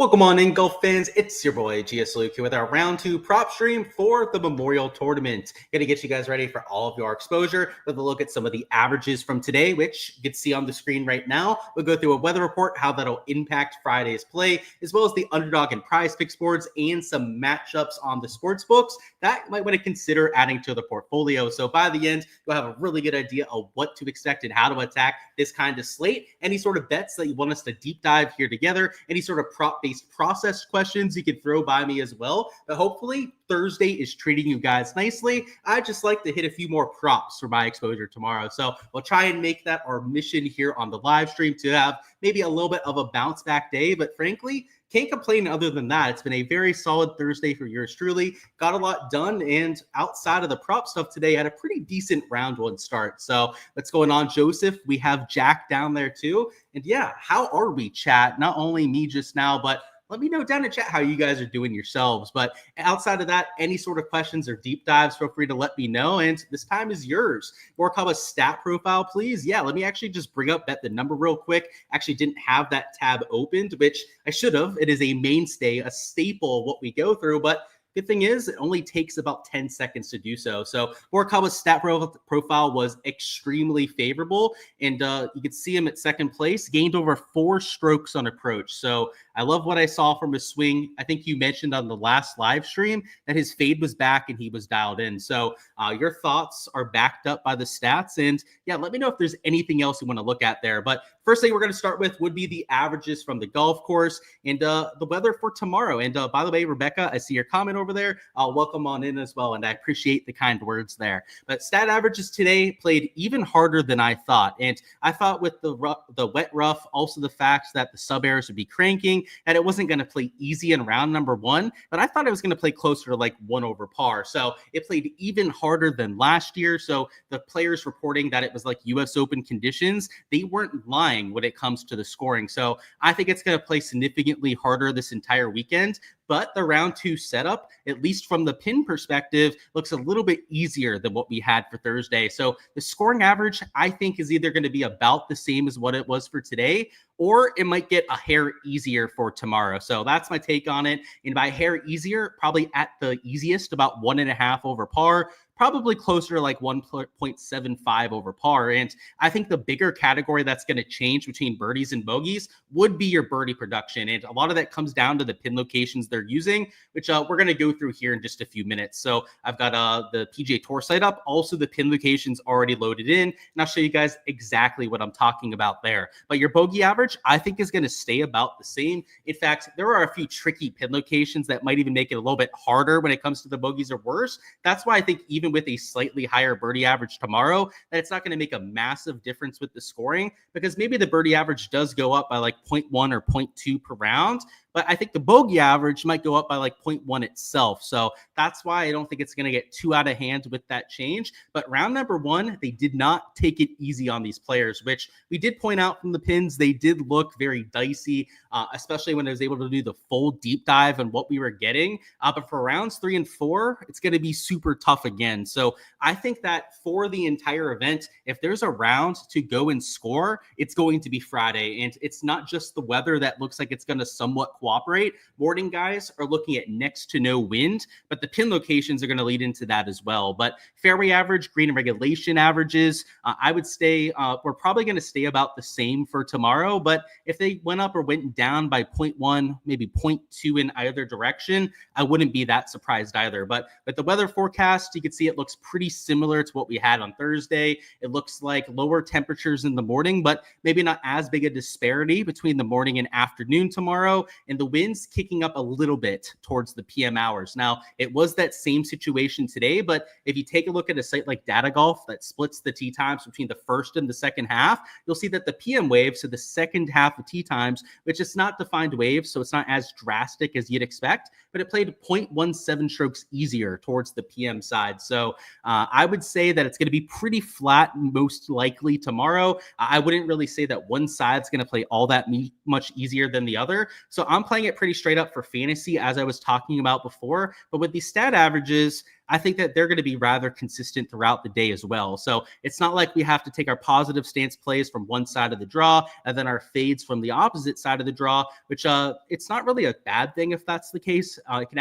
Welcome on in, golf fans. It's your boy Gsluke here with our round 2 prop stream for the Memorial Tournament. Gonna get you guys ready for all of your exposure with a look at some of the averages from today, which you can see on the screen right now. We'll go through a weather report, how that'll impact Friday's play, as well as the Underdog and Prize Picks boards and some matchups on the sports books that you might want to consider adding to the portfolio. So by the end, you'll have a really good idea of what to expect and how to attack this kind of slate. Any sort of bets that you want us to deep dive here together, any sort of prop-based process questions you can throw by me as well. But hopefully Thursday is treating you guys nicely. I just like to hit a few more props for my exposure tomorrow. So we'll try and make that our mission here on the live stream to have maybe a little bit of a bounce back day. But frankly, can't complain other than that. It's been a very solid Thursday for yours truly. Got a lot done, and outside of the prop stuff today, had a pretty decent round 1 start. So what's going on, Joseph? We have Jack down there too. And yeah, how are we, chat? Not only me just now, but let me know down in chat how you guys are doing yourselves. But outside of that, any sort of questions or deep dives, feel free to let me know. And this time is yours. Morikawa's stat profile, please. Yeah, let me actually just bring up Bet the Number real quick. Actually didn't have that tab opened, which I should have. It is a mainstay, a staple of what we go through. But good thing is it only takes about 10 seconds to do so. So Morikawa's stat profile was extremely favorable, and you can see him at second place, gained over 4 strokes on approach. So I love what I saw from his swing. I think you mentioned on the last live stream that his fade was back and he was dialed in. So your thoughts are backed up by the stats. And yeah, let me know if there's anything else you want to look at there. But first thing we're going to start with would be the averages from the golf course and the weather for tomorrow. And by the way, Rebecca, I see your comment over there. I'll welcome on in as well. And I appreciate the kind words there. But stat averages today played even harder than I thought. And I thought with the wet rough, also the fact that the sub airs would be cranking, and it wasn't going to play easy in round number 1, but I thought it was going to play closer to like 1 over par. So it played even harder than last year. So the players reporting that it was like US Open conditions, they weren't lying when it comes to the scoring. So I think it's going to play significantly harder this entire weekend. But the round 2 setup, at least from the pin perspective, looks a little bit easier than what we had for Thursday. So the scoring average, I think, is either going to be about the same as what it was for today, or it might get a hair easier for tomorrow. So that's my take on it. And by hair easier, probably at the easiest, about 1.5 over par. Probably closer to like 1.75 over par. And I think the bigger category that's going to change between birdies and bogeys would be your birdie production. And a lot of that comes down to the pin locations they're using, which we're going to go through here in just a few minutes. So I've got the PGA Tour site up, also the pin locations already loaded in, and I'll show you guys exactly what I'm talking about there. But your bogey average, I think, is going to stay about the same. In fact, there are a few tricky pin locations that might even make it a little bit harder when it comes to the bogeys or worse. That's why I think even with a slightly higher birdie average tomorrow, that it's not going to make a massive difference with the scoring, because maybe the birdie average does go up by like 0.1 or 0.2 per round. But I think the bogey average might go up by like 0.1 itself. So that's why I don't think it's going to get too out of hand with that change. But round number 1, they did not take it easy on these players, which we did point out from the pins. They did look very dicey, especially when I was able to do the full deep dive on what we were getting. But for rounds 3 and 4, it's going to be super tough again. So I think that for the entire event, if there's a round to go and score, it's going to be Friday. And it's not just the weather that looks like it's going to somewhat cooperate. Morning guys are looking at next to no wind, but the pin locations are going to lead into that as well. But fairway average, green and regulation averages, I would stay, we're probably going to stay about the same for tomorrow. But if they went up or went down by 0.1, maybe 0.2 in either direction, I wouldn't be that surprised either. But with the weather forecast, you can see it looks pretty similar to what we had on Thursday. It looks like lower temperatures in the morning, but maybe not as big a disparity between the morning and afternoon tomorrow. And the winds kicking up a little bit towards the PM hours. Now, it was that same situation today, but if you take a look at a site like Data Golf that splits the tee times between the first and the second half, you'll see that the PM waves, so the second half of tee times, which is not defined waves, so it's not as drastic as you'd expect, but it played 0.17 strokes easier towards the PM side. So I would say that it's going to be pretty flat most likely tomorrow. I wouldn't really say that one side's going to play all that much easier than the other. So I'm playing it pretty straight up for fantasy, as I was talking about before. But with these stat averages, I think that they're going to be rather consistent throughout the day as well. So it's not like we have to take our positive stance plays from one side of the draw and then our fades from the opposite side of the draw, which it's not really a bad thing if that's the case. It can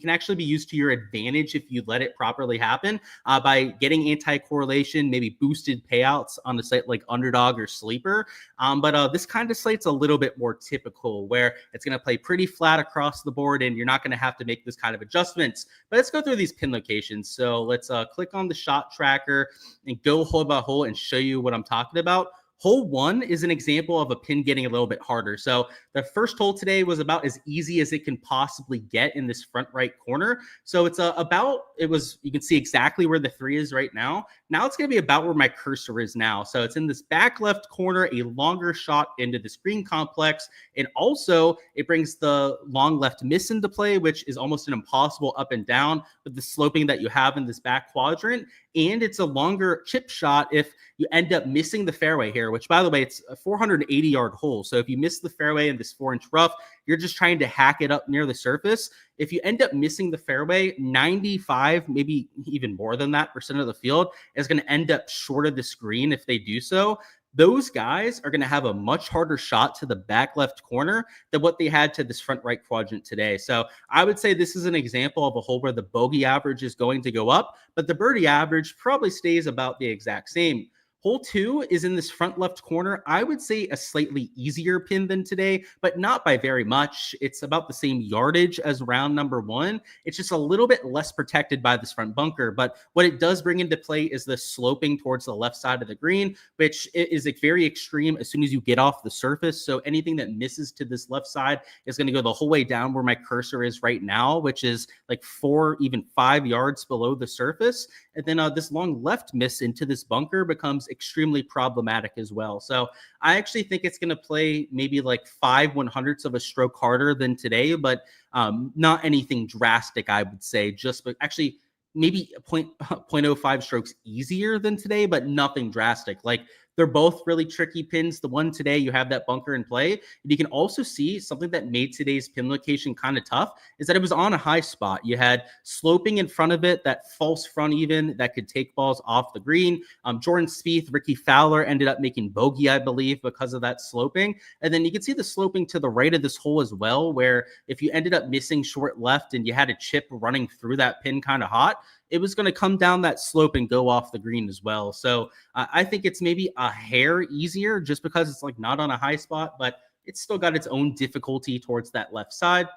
actually be used to your advantage if you let it properly happen by getting anti-correlation, maybe boosted payouts on a site like Underdog or Sleeper. But this kind of slate's a little bit more typical, where it's going to play pretty flat across the board and you're not going to have to make this kind of adjustments. But let's go through these pin locations. So let's click on the shot tracker and go hole by hole and show you what I'm talking about. Hole 1 is an example of a pin getting a little bit harder. So the first hole today was about as easy as it can possibly get in this front right corner. So it's you can see exactly where the 3 is right now. Now it's going to be about where my cursor is now. So it's in this back left corner, a longer shot into this green complex. And also it brings the long left miss into play, which is almost an impossible up and down with the sloping that you have in this back quadrant. And it's a longer chip shot if you end up missing the fairway here, which, by the way, it's a 480-yard hole. So if you miss the fairway in this 4-inch rough, you're just trying to hack it up near the surface. If you end up missing the fairway, 95, maybe even more than that % of the field is going to end up short of the screen if they do so. Those guys are going to have a much harder shot to the back left corner than what they had to this front right quadrant today. So I would say this is an example of a hole where the bogey average is going to go up, but the birdie average probably stays about the exact same. Hole 2 is in this front left corner. I would say a slightly easier pin than today, but not by very much. It's about the same yardage as round number 1. It's just a little bit less protected by this front bunker. But what it does bring into play is the sloping towards the left side of the green, which is very extreme as soon as you get off the surface. So anything that misses to this left side is going to go the whole way down where my cursor is right now, which is like 4, even 5 yards below the surface. And then this long left miss into this bunker becomes extremely problematic as well. So I actually think it's going to play maybe like 5/100ths of a stroke harder than today, but not anything drastic, I would say. But actually maybe 0.05 strokes easier than today, but nothing drastic. Like, they're both really tricky pins. The one today, you have that bunker in play. And you can also see something that made today's pin location kind of tough is that it was on a high spot. You had sloping in front of it, that false front even that could take balls off the green. Jordan Spieth, Ricky Fowler ended up making bogey, I believe, because of that sloping. And then you can see the sloping to the right of this hole as well, where if you ended up missing short left and you had a chip running through that pin kind of hot, it was going to come down that slope and go off the green as well. So I think it's maybe a hair easier just because it's like not on a high spot, but it's still got its own difficulty towards that left side.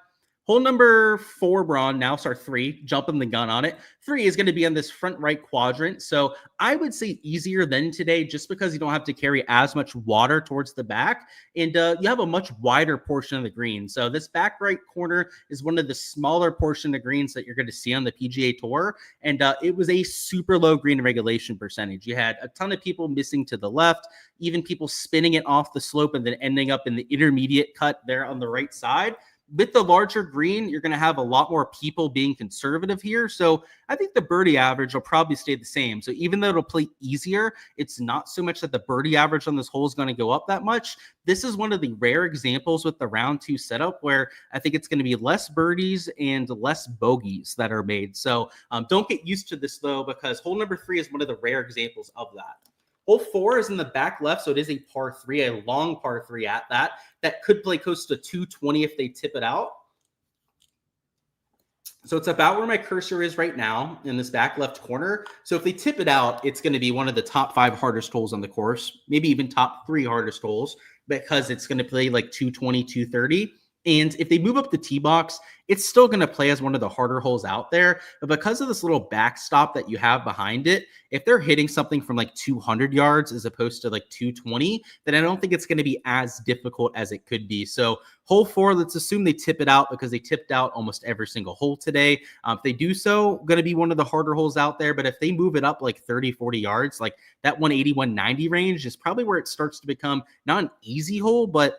Hole number 4, Braun, now start 3, jumping the gun on it. 3 is going to be on this front right quadrant. So I would say easier than today just because you don't have to carry as much water towards the back. And you have a much wider portion of the green. So this back right corner is one of the smaller portion of greens that you're going to see on the PGA Tour. And it was a super low green regulation percentage. You had a ton of people missing to the left, even people spinning it off the slope and then ending up in the intermediate cut there on the right side. With the larger green, you're going to have a lot more people being conservative here. So I think the birdie average will probably stay the same. So even though it'll play easier, it's not so much that the birdie average on this hole is going to go up that much. This is one of the rare examples with the round 2 setup where I think it's going to be less birdies and less bogeys that are made. So don't get used to this, though, because hole number 3 is one of the rare examples of that. Hole 4 is in the back left, so it is a par 3, a long par 3 at that. That could play close to 220 if they tip it out. So it's about where my cursor is right now in this back left corner. So if they tip it out, it's going to be one of the top 5 hardest holes on the course, maybe even top 3 hardest holes, because it's going to play like 220, 230. And if they move up the tee box, it's still going to play as one of the harder holes out there. But because of this little backstop that you have behind it, if they're hitting something from like 200 yards as opposed to like 220, then I don't think it's going to be as difficult as it could be. So hole 4, let's assume they tip it out because they tipped out almost every single hole today. If they do so, going to be one of the harder holes out there. But if they move it up like 30, 40 yards, like that 180, 190 range is probably where it starts to become not an easy hole, but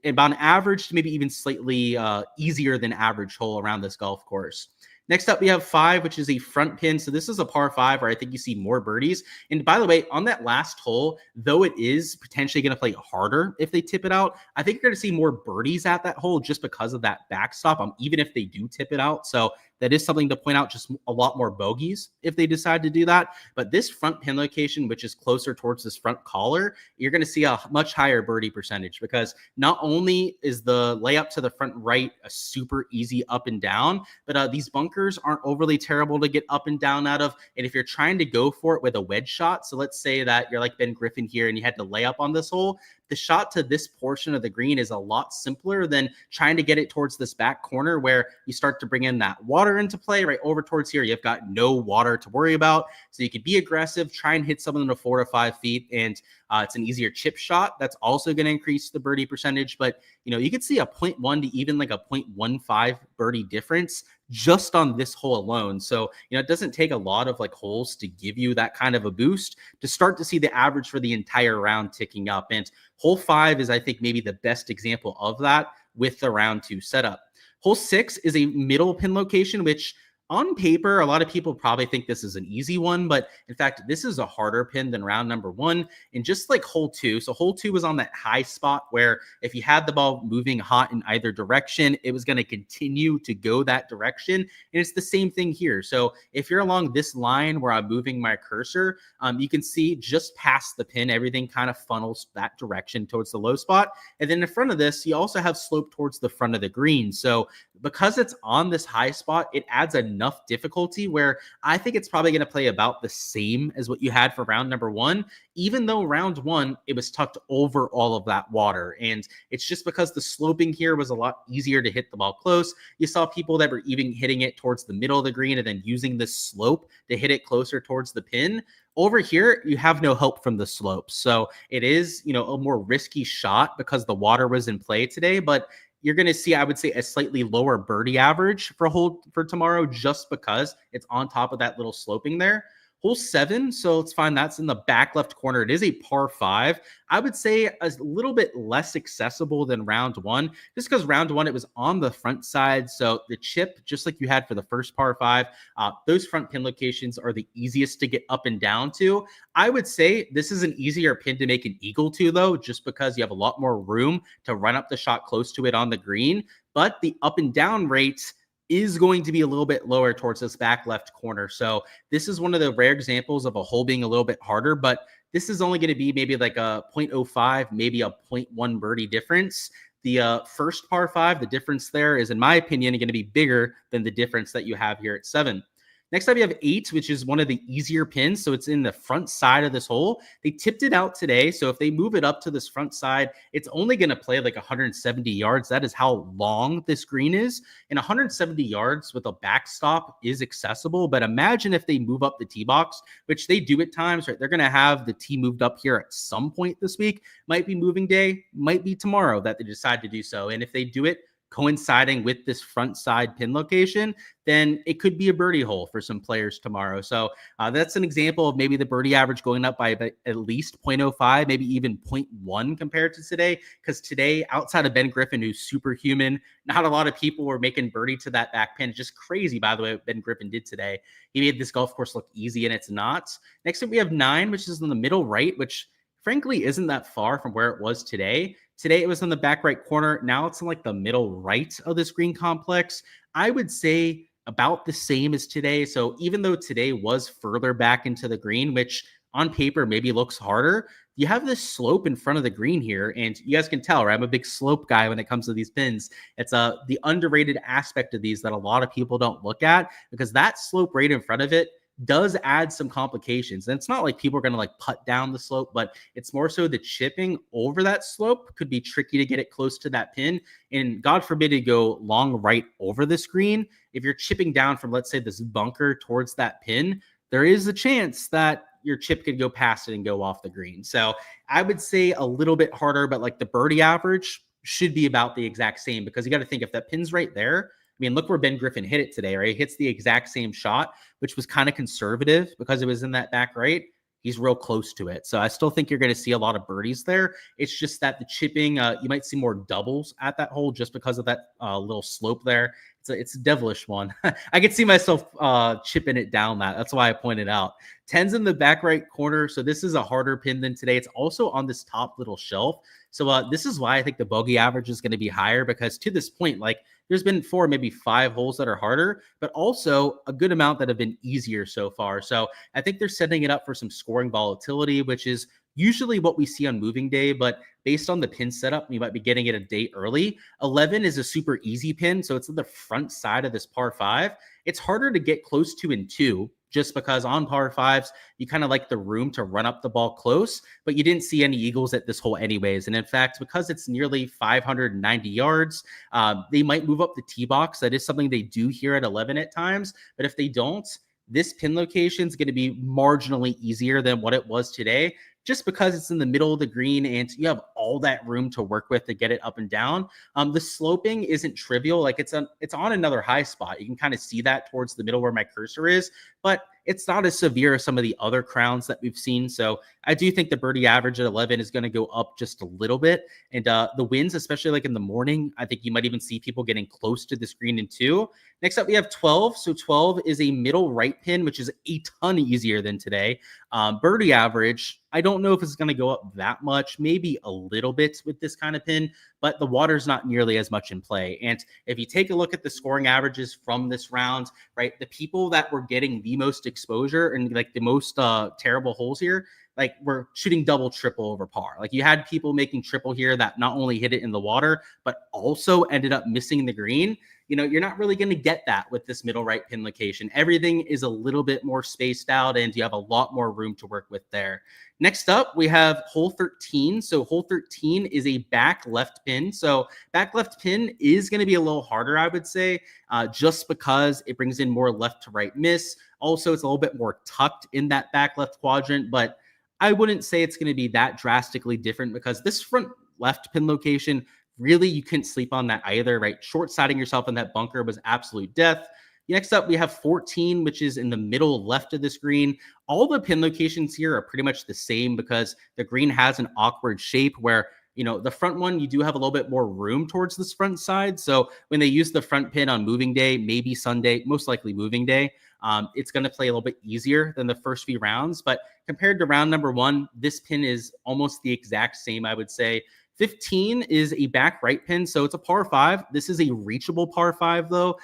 about an average to maybe even slightly easier than average hole around this golf course. Next up, we have 5, which is a front pin. So this is a par 5 where I think you see more birdies. And by the way, on that last hole, though it is potentially going to play harder if they tip it out, I think you're going to see more birdies at that hole just because of that backstop, even if they do tip it out. So That is something to point out, just a lot more bogeys if they decide to do that. But this front pin location, which is closer towards this front collar, you're going to see a much higher birdie percentage, because not only is the layup to the front right a super easy up and down, but these bunkers aren't overly terrible to get up and down out of. And if you're trying to go for it with a wedge shot, so let's say that you're like Ben Griffin here and you had to lay up on this hole, the shot to this portion of the green is a lot simpler than trying to get it towards this back corner where you start to bring in that water into play. Right over towards here, you've got no water to worry about. So you could be aggressive, try and hit something to 4 to 5 feet, and it's an easier chip shot. That's also going to increase the birdie percentage. But, you could see a 0.1 to even like a 0.15 birdie difference just on this hole alone. So, it doesn't take a lot of like holes to give you that kind of a boost to start to see the average for the entire round ticking up. And hole 5 is, I think, maybe the best example of that with the round 2 setup. Hole 6 is a middle pin location, which on paper, a lot of people probably think this is an easy one, but in fact, this is a harder pin than round number 1. And just like hole 2, so hole 2 was on that high spot where if you had the ball moving hot in either direction, it was going to continue to go that direction. And it's the same thing here. So if you're along this line where I'm moving my cursor, you can see just past the pin, everything kind of funnels that direction towards the low spot. And then in front of this, you also have slope towards the front of the green. So because it's on this high spot, it adds enough difficulty where I think it's probably going to play about the same as what you had for round number 1, even though round 1, it was tucked over all of that water. And it's just because the sloping here was a lot easier to hit the ball close. You saw people that were even hitting it towards the middle of the green and then using this slope to hit it closer towards the pin. Over here, you have no help from the slopes. So it is, a more risky shot because the water was in play today, but you're going to see, I would say, a slightly lower birdie average for tomorrow just because it's on top of that little sloping there. Hole 7, so let's find that's in the back left corner. It is a par 5. I would say a little bit less accessible than round 1, just because round 1, it was on the front side. So the chip, just like you had for the first par 5, those front pin locations are the easiest to get up and down to. I would say this is an easier pin to make an eagle to, though, just because you have a lot more room to run up the shot close to it on the green. But the up and down rate is going to be a little bit lower towards this back left corner. So this is one of the rare examples of a hole being a little bit harder, but this is only going to be maybe like a 0.05, maybe a 0.1 birdie difference. The first par 5, the difference there is, in my opinion, going to be bigger than the difference that you have here at 7. Next up, we have 8, which is one of the easier pins. So it's in the front side of this hole. They tipped it out today. So if they move it up to this front side, it's only going to play like 170 yards. That is how long this green is. And 170 yards with a backstop is accessible. But imagine if they move up the tee box, which they do at times, right? They're going to have the tee moved up here at some point this week. Might be moving day, might be tomorrow that they decide to do so. And if they do it coinciding with this front side pin location, then it could be a birdie hole for some players tomorrow. So that's an example of maybe the birdie average going up by at least 0.05, maybe even 0.1 compared to today. Because today, outside of Ben Griffin, who's superhuman, not a lot of people were making birdie to that back pin. Just crazy, by the way, what Ben Griffin did today. He made this golf course look easy, and it's not. Next up, we have 9, which is in the middle right, which frankly isn't that far from where it was today. Today, it was in the back right corner. Now it's in like the middle right of this green complex. I would say about the same as today. So even though today was further back into the green, which on paper maybe looks harder, you have this slope in front of the green here. And you guys can tell, right? I'm a big slope guy when it comes to these pins. It's the underrated aspect of these that a lot of people don't look at, because that slope right in front of it does add some complications. And it's not like people are going to like putt down the slope, but it's more so the chipping over that slope could be tricky to get it close to that pin. And God forbid you go long right over the screen. If you're chipping down from, let's say, this bunker towards that pin, there is a chance that your chip could go past it and go off the green. So I would say a little bit harder, but like the birdie average should be about the exact same, because you got to think if that pin's right there. I mean, look where Ben Griffin hit it today, right? He hits the exact same shot, which was kind of conservative because it was in that back right. He's real close to it. So I still think you're going to see a lot of birdies there. It's just that the chipping, you might see more doubles at that hole just because of that little slope there. It's a devilish one. I could see myself chipping it down. That's why I pointed out. 10's in the back right corner. So this is a harder pin than today. It's also on this top little shelf. So this is why I think the bogey average is going to be higher, because to this point, like, there's been 4, maybe 5 holes that are harder, but also a good amount that have been easier so far. So I think they're setting it up for some scoring volatility, which is usually what we see on moving day, but based on the pin setup, you might be getting it a day early. 11 is a super easy pin, so it's at the front side of this par 5. It's harder to get close to in 2, just because on par 5s, you kind of like the room to run up the ball close, but you didn't see any eagles at this hole anyways. And in fact, because it's nearly 590 yards, they might move up the tee box. That is something they do here at 11 at times, but if they don't, this pin location is going to be marginally easier than what it was today, just because it's in the middle of the green and you have all that room to work with to get it up and down. The sloping isn't trivial. Like, it's on another high spot. You can kind of see that towards the middle where my cursor is, but it's not as severe as some of the other crowns that we've seen. So I do think the birdie average at 11 is going to go up just a little bit. And the winds, especially like in the morning, I think you might even see people getting close to the screen in 2. Next up, we have 12. So 12 is a middle right pin, which is a ton easier than today. Birdie average, I don't know if it's going to go up that much, maybe a little bit with this kind of pin, but the water's not nearly as much in play. And if you take a look at the scoring averages from this round, right, the people that were getting the most exposure and like the most terrible holes here, like, we're shooting double, triple over par. Like, you had people making triple here that not only hit it in the water, but also ended up missing the green. You know, you're not really going to get that with this middle right pin location. Everything is a little bit more spaced out and you have a lot more room to work with there. Next up, we have hole 13. So hole 13 is a back left pin. So back left pin is going to be a little harder, I would say, just because it brings in more left to right miss. Also, it's a little bit more tucked in that back left quadrant, but I wouldn't say it's going to be that drastically different, because this front left pin location, really, you couldn't sleep on that either, right? Short-siding yourself in that bunker was absolute death. Next up, we have 14, which is in the middle left of the screen. All the pin locations here are pretty much the same, because the green has an awkward shape where, you know, the front one, you do have a little bit more room towards this front side. So when they use the front pin on moving day, maybe Sunday, most likely moving day, it's going to play a little bit easier than the first few rounds. But compared to round number 1, this pin is almost the exact same, I would say. 15 is a back right pin, so it's a par 5. This is a reachable par 5, though.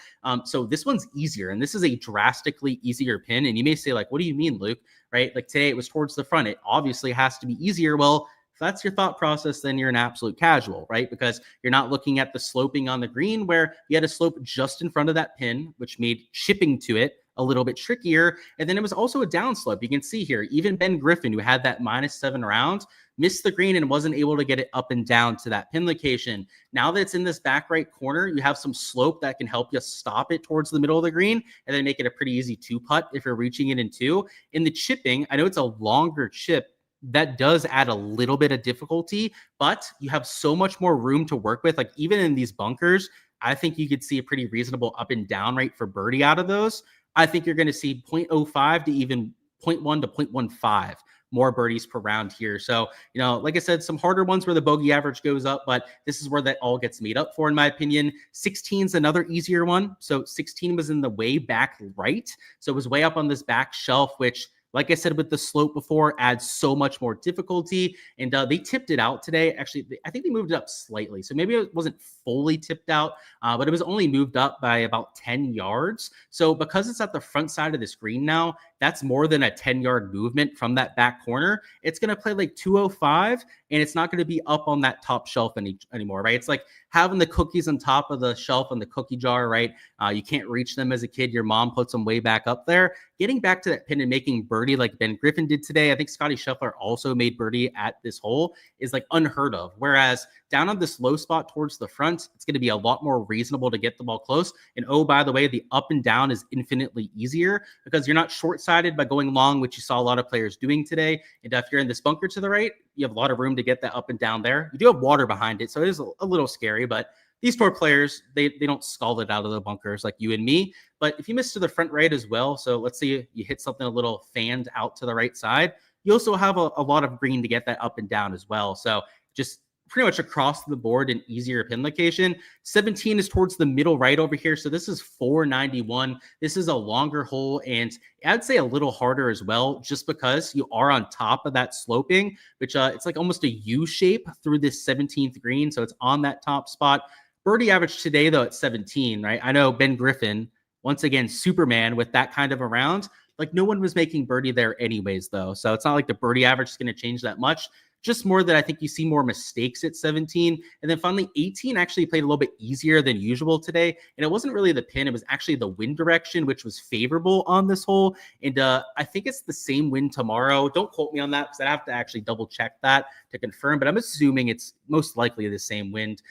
So this one's easier, and this is a drastically easier pin. And you may say, like, what do you mean, Luke? Right? Like, today it was towards the front. It obviously has to be easier. Well, if that's your thought process, then you're an absolute casual, right? Because you're not looking at the sloping on the green, where you had a slope just in front of that pin, which made chipping to it a little bit trickier. And then it was also a downslope. You can see here, even Ben Griffin, who had that -7 round, missed the green and wasn't able to get it up and down to that pin location. Now that it's in this back right corner, you have some slope that can help you stop it towards the middle of the green and then make it a pretty easy 2-putt if you're reaching it in 2. In the chipping, I know it's a longer chip. That does add a little bit of difficulty, but you have so much more room to work with. Like, even in these bunkers, I think you could see a pretty reasonable up and down rate for birdie out of those. I think you're going to see 0.05 to even 0.1 to 0.15 more birdies per round here. So, you know, like I said, some harder ones where the bogey average goes up, but this is where that all gets made up for, in my opinion. 16 is another easier one. So 16 was in the way back right. So it was way up on this back shelf, which, like I said, with the slope before, adds so much more difficulty. And they tipped it out today. Actually, I think they moved it up slightly. So maybe it wasn't fully tipped out, but it was only moved up by about 10 yards. So because it's at the front side of the screen now, that's more than a 10-yard movement from that back corner. It's going to play like 205, and it's not going to be up on that top shelf anymore, right? It's like having the cookies on top of the shelf in the cookie jar, right? You can't reach them as a kid. Your mom puts them way back up there. Getting back to that pin and making birdie like Ben Griffin did today, I think Scotty Scheffler also made birdie at this hole, is like unheard of. Whereas down on this low spot towards the front, it's going to be a lot more reasonable to get the ball close. And oh, by the way, the up and down is infinitely easier because you're not short-sided by going long, which you saw a lot of players doing today. And if you're in this bunker to the right, you have a lot of room to get that up and down there. You do have water behind it, so it is a little scary, but these poor players, they don't scald it out of the bunkers like you and me. But if you miss to the front right as well, so let's say you hit something a little fanned out to the right side, you also have a lot of green to get that up and down as well. So just pretty much across the board an easier pin location. 17 is towards the middle right over here. So this is 491. This is a longer hole, and I'd say a little harder as well, just because you are on top of that sloping, which it's like almost a U shape through this 17th green. So it's on that top spot. Birdie average today, though, at 17, right? I know Ben Griffin, once again, Superman with that kind of a round. Like, no one was making birdie there anyways, though. So it's not like the birdie average is going to change that much. Just more that I think you see more mistakes at 17. And then finally, 18 actually played a little bit easier than usual today. And it wasn't really the pin. It was actually the wind direction, which was favorable on this hole. And I think it's the same wind tomorrow. Don't quote me on that because I have to actually double check that to confirm. But I'm assuming it's most likely the same wind.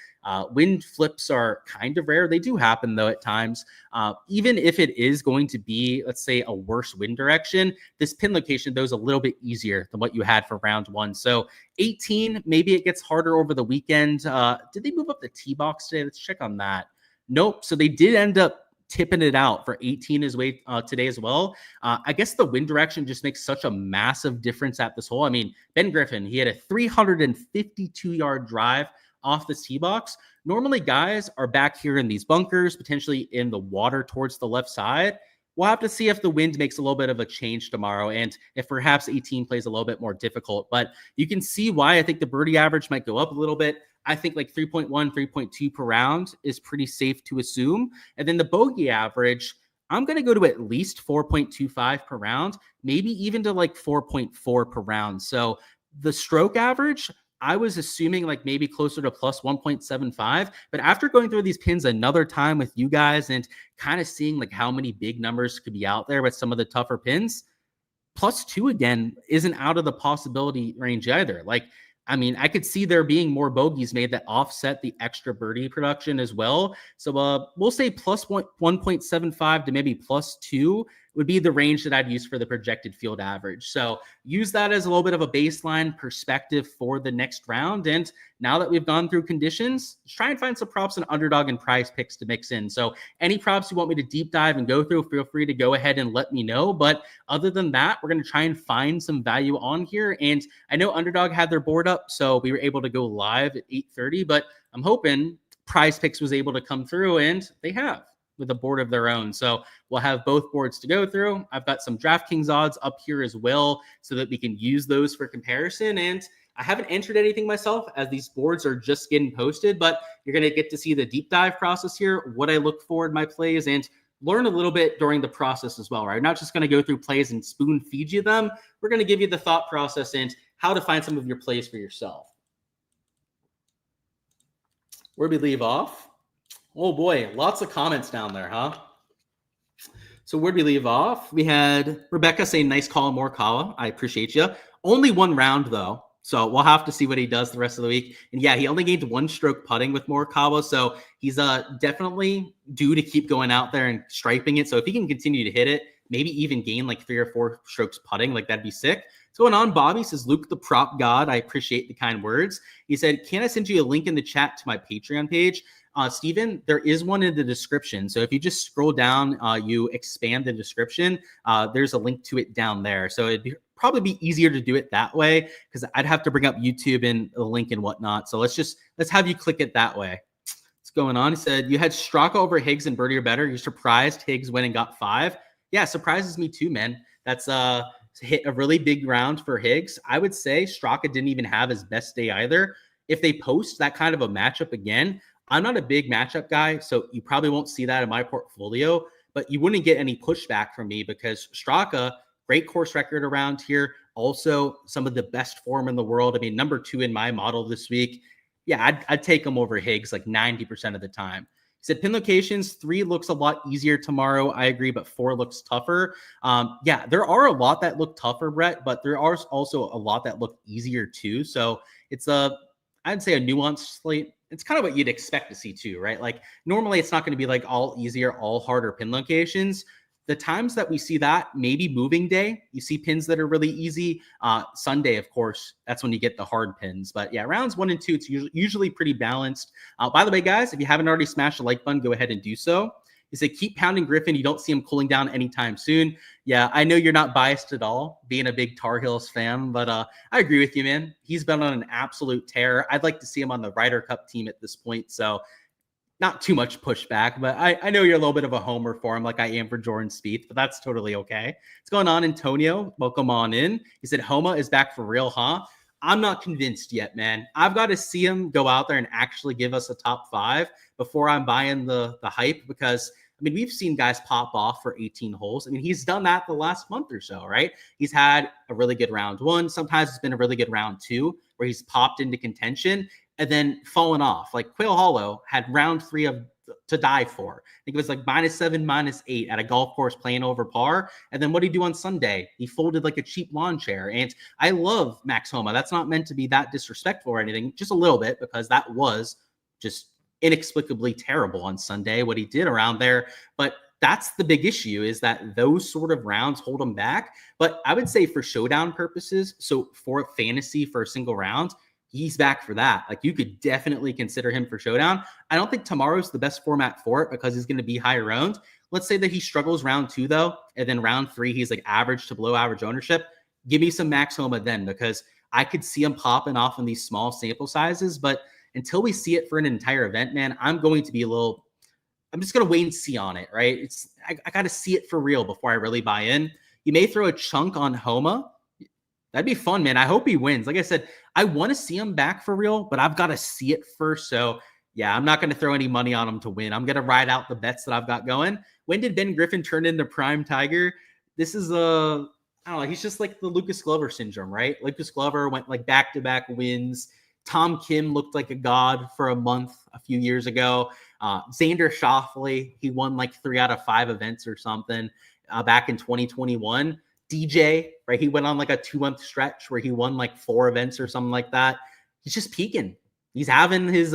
Wind flips are kind of rare. They do happen, though, at times. Even if it is going to be, let's say, a worse wind direction, this pin location, though, is a little bit easier than what you had for round one. So 18, maybe it gets harder over the weekend. Did they move up the tee box today? Let's check on that. Nope. So they did end up tipping it out for 18 today as well. I guess the wind direction just makes such a massive difference at this hole. I mean, Ben Griffin, he had a 352-yard drive off the tee box. Normally, guys are back here in these bunkers, potentially in the water towards the left side. We'll have to see if the wind makes a little bit of a change tomorrow and if perhaps 18 plays a little bit more difficult. But you can see why I think the birdie average might go up a little bit. I think like 3.1, 3.2 per round is pretty safe to assume. And then the bogey average, I'm going to go to at least 4.25 per round, maybe even to like 4.4 per round. So the stroke average, I was assuming like maybe closer to plus 1.75. But after going through these pins another time with you guys and kind of seeing like how many big numbers could be out there with some of the tougher pins, +2 again isn't out of the possibility range either. Like, I mean, I could see there being more bogeys made that offset the extra birdie production as well. So we'll say plus 1.75 to maybe +2 would be the range that I'd use for the projected field average. So use that as a little bit of a baseline perspective for the next round. And now that we've gone through conditions, just try and find some props and Underdog and Prize Picks to mix in. So any props you want me to deep dive and go through, feel free to go ahead and let me know. But other than that, we're going to try and find some value on here. And I know Underdog had their board up, so we were able to go live at 8:30, but I'm hoping Prize Picks was able to come through, and they have, with a board of their own. So we'll have both boards to go through. I've got some Draftkings odds up here as well so that we can use those for comparison. And I haven't entered anything myself as these boards are just getting posted, but you're going to get to see the deep dive process here, what I look for in my plays, and learn a little bit during the process as well, right? I'm not just going to go through plays and spoon feed you them. We're going to give you the thought process and how to find some of your plays for yourself. Where we leave off? Oh boy, lots of comments down there, huh? So where'd we leave off? We had Rebecca saying, nice call, Morikawa. I appreciate you. Only one round, though. So we'll have to see what he does the rest of the week. And yeah, he only gained one stroke putting with Morikawa. So he's definitely due to keep going out there and striping it. So if he can continue to hit it, maybe even gain like 3 or 4 strokes putting, like that'd be sick. So going on, Bobby says, Luke the prop god. I appreciate the kind words. He said, can I send you a link in the chat to my Patreon page? Steven, there is one in the description. So if you just scroll down, you expand the description, there's a link to it down there. So it'd probably be easier to do it that way because I'd have to bring up YouTube and the link and whatnot. So let's have you click it that way. What's going on? He said, you had Straka over Higgs and birdie or better. You're surprised Higgs went and got 5. Yeah, surprises me too, man. That's hit a really big round for Higgs. I would say Straka didn't even have his best day either. If they post that kind of a matchup again, I'm not a big matchup guy, so you probably won't see that in my portfolio, but you wouldn't get any pushback from me because Straka, great course record around here. Also, some of the best form in the world. I mean, number 2 in my model this week. Yeah, I'd take him over Higgs like 90% of the time. He said pin locations, 3 looks a lot easier tomorrow. I agree, but 4 looks tougher. Yeah, there are a lot that look tougher, Brett, but there are also a lot that look easier too. So it's I'd say a nuanced slate. It's kind of what you'd expect to see too, right? Like normally it's not going to be like all easier, all harder pin locations. The times that we see that, maybe moving day, you see pins that are really easy. Sunday, of course, that's when you get the hard pins. But yeah, rounds 1 and 2, it's usually pretty balanced. By the way, guys, if you haven't already smashed the like button, go ahead and do so. He said, keep pounding Griffin. You don't see him cooling down anytime soon. Yeah, I know you're not biased at all, being a big Tar Heels fan, but I agree with you, man. He's been on an absolute tear. I'd like to see him on the Ryder Cup team at this point. So not too much pushback, but I know you're a little bit of a homer for him, like I am for Jordan Spieth, but that's totally okay. What's going on, Antonio? Welcome on in. He said, Homa is back for real, huh? I'm not convinced yet, man. I've got to see him go out there and actually give us a top 5 before I'm buying the hype, because I mean, we've seen guys pop off for 18 holes. I mean, he's done that the last month or so, right? He's had a really good round 1. Sometimes it's been a really good round 2 where he's popped into contention and then fallen off. Like Quail Hollow had round 3 of to die for. I think it was like -7, -8 at a golf course playing over par. And then what did he do on Sunday? He folded like a cheap lawn chair. And I love Max Homa. That's not meant to be that disrespectful or anything, just a little bit, because that was just inexplicably terrible on Sunday, what he did around there. But that's the big issue, is that those sort of rounds hold him back. But I would say for showdown purposes, so for fantasy for a single round, he's back for that. Like, you could definitely consider him for showdown. I don't think tomorrow's the best format for it because he's going to be higher owned. Let's say that he struggles round 2 though, and then round 3, he's like average to below average ownership. Give me some Max Homa then, because I could see him popping off in these small sample sizes. But until we see it for an entire event, man, I'm just going to wait and see on it, right? I got to see it for real before I really buy in. You may throw a chunk on Homa. That'd be fun, man. I hope he wins. Like I said, I want to see him back for real, but I've got to see it first. So yeah, I'm not going to throw any money on him to win. I'm going to ride out the bets that I've got going. When did Ben Griffin turn into prime Tiger? This is I don't know. He's just like the Lucas Glover syndrome, right? Lucas Glover went like back-to-back wins. Tom Kim looked like a god for a month a few years ago. Xander Schauffele, he won like 3 out of 5 events or something back in 2021. DJ, right? He went on like a 2-month stretch where he won like 4 events or something like that. He's just peaking. He's having his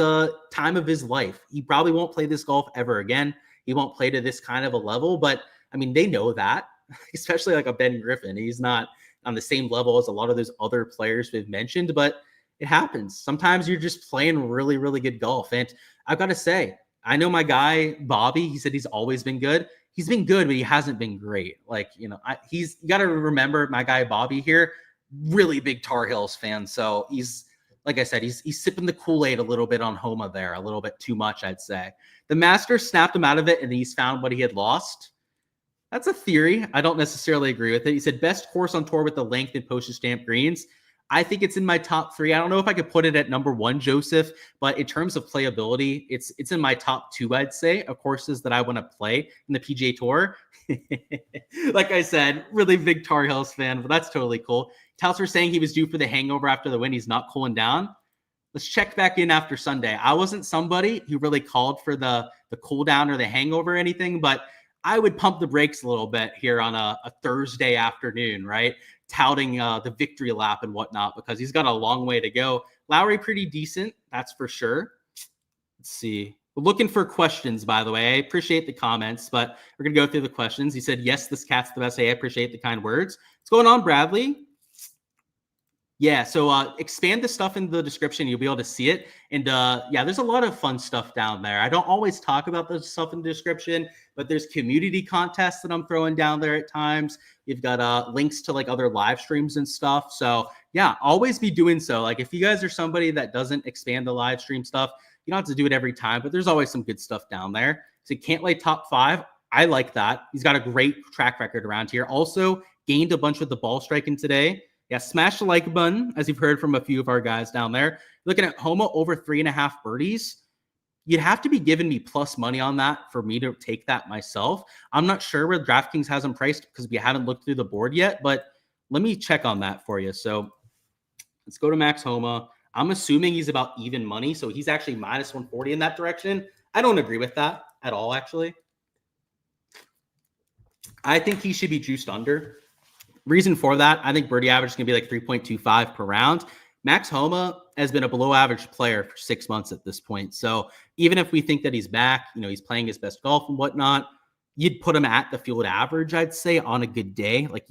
time of his life. He probably won't play this golf ever again. He won't play to this kind of a level, but I mean, they know that, especially like a Ben Griffin. He's not on the same level as a lot of those other players we've mentioned, but it happens. Sometimes you're just playing really, really good golf. And I've got to say, I know my guy, Bobby, he said he's always been good. He's been good, but he hasn't been great. Like, you got to remember my guy, Bobby here, really big Tar Heels fan. So he's, like I said, he's sipping the Kool-Aid a little bit on Homa there, a little bit too much, I'd say. The Masters snapped him out of it, and he's found what he had lost. That's a theory. I don't necessarily agree with it. He said best course on tour with the length and postage stamp greens. I think it's in my top 3. I don't know if I could put it at number 1, Joseph, but in terms of playability, it's in my top 2, I'd say, of courses that I want to play in the PGA Tour. Like I said, really big Tar Heels fan, but that's totally cool. Towser saying he was due for the hangover after the win. He's not cooling down. Let's check back in after Sunday. I wasn't somebody who really called for the cool down or the hangover or anything, but I would pump the brakes a little bit here on a Thursday afternoon, right? Touting the victory lap and whatnot, because he's got a long way to go. Lowry, pretty decent, that's for sure. Let's see. We're looking for questions, by the way. I appreciate the comments, but we're going to go through the questions. He said, yes, this cat's the best. Hey, I appreciate the kind words. What's going on, Bradley? Yeah, so expand the stuff in the description. You'll be able to see it. And yeah, there's a lot of fun stuff down there. I don't always talk about the stuff in the description, but there's community contests that I'm throwing down there at times. You've got links to like other live streams and stuff. So yeah, always be doing so. Like if you guys are somebody that doesn't expand the live stream stuff, you don't have to do it every time, but there's always some good stuff down there. So can't lay top 5. I like that. He's got a great track record around here. Also gained a bunch with the ball striking today. Yeah, smash the like button, as you've heard from a few of our guys down there. Looking at Homa over 3.5 birdies. You'd have to be giving me plus money on that for me to take that myself. I'm not sure where Draftkings has him priced because we haven't looked through the board yet, but let me check on that for you. So let's go to Max Homa. I'm assuming he's about even money, so he's actually minus 140 in that direction. I don't agree with that at all, actually. I think he should be juiced under. Reason for that, I think birdie average is going to be like 3.25 per round. Max Homa has been a below average player for 6 months at this point. So even if we think that he's back, he's playing his best golf and whatnot, you'd put him at the field average, I'd say, on a good day. Like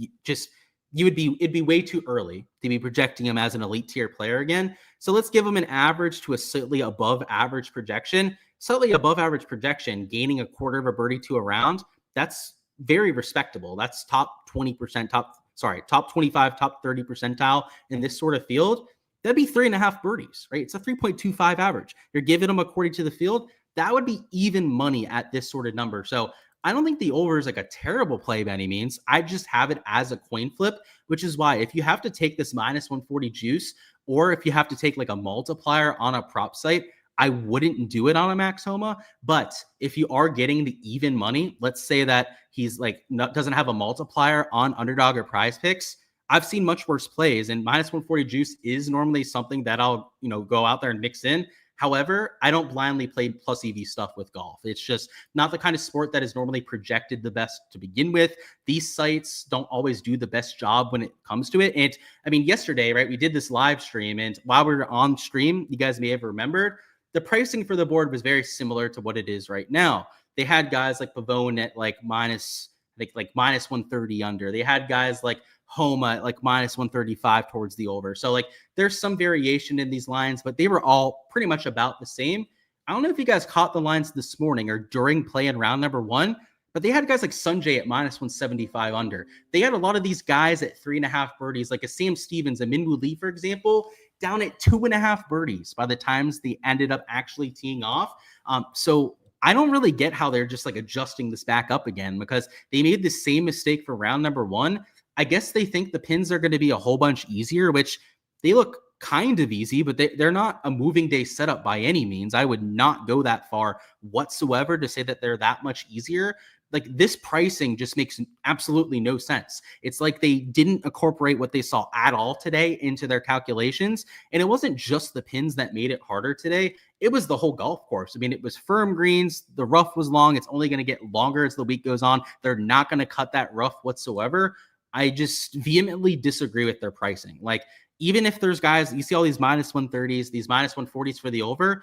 it'd be way too early to be projecting him as an elite tier player again. So let's give him an average to a slightly above average projection. slightly above average projection, gaining a quarter of a birdie to a round, that's very respectable. That's top 20%, top 25, top 30 percentile in this sort of field. That'd be 3.5 birdies, right? It's a 3.25 average. You're giving them according to the field. That would be even money at this sort of number. So I don't think the over is like a terrible play by any means. I just have it as a coin flip, which is why if you have to take this minus 140 juice, or if you have to take like a multiplier on a prop site, I wouldn't do it on a Max Homa. But if you are getting the even money, let's say that he's like doesn't have a multiplier on Underdog or Prize Picks. I've seen much worse plays, and minus 140 juice is normally something that I'll go out there and mix in. However, I don't blindly play plus EV stuff with golf. It's just not the kind of sport that is normally projected the best to begin with. These sites don't always do the best job when it comes to it. And I mean, yesterday, right, we did this live stream, and while we were on stream, you guys may have remembered, the pricing for the board was very similar to what it is right now. They had guys like Pavone at like minus 130 under. They had guys like Homa at like minus 135 towards the over. So like there's some variation in these lines, but they were all pretty much about the same. I don't know if you guys caught the lines this morning or during play in round number 1, but they had guys like Sanjay at minus 175 under. They had a lot of these guys at 3.5 birdies, like a Sam Stevens, a Minwoo Lee, for example, down at 2.5 birdies by the times they ended up actually teeing off. So I don't really get how they're just like adjusting this back up again, because they made the same mistake for round number 1. I guess they think the pins are going to be a whole bunch easier, which they look kind of easy, but they're not a moving day setup by any means. I would not go that far whatsoever to say that they're that much easier. Like this pricing just makes absolutely no sense. It's like they didn't incorporate what they saw at all today into their calculations. And it wasn't just the pins that made it harder today. It was the whole golf course. I mean, it was firm greens. The rough was long. It's only going to get longer as the week goes on. They're not going to cut that rough whatsoever. I just vehemently disagree with their pricing. Like, even if there's guys, you see all these minus 130s, these minus 140s for the over,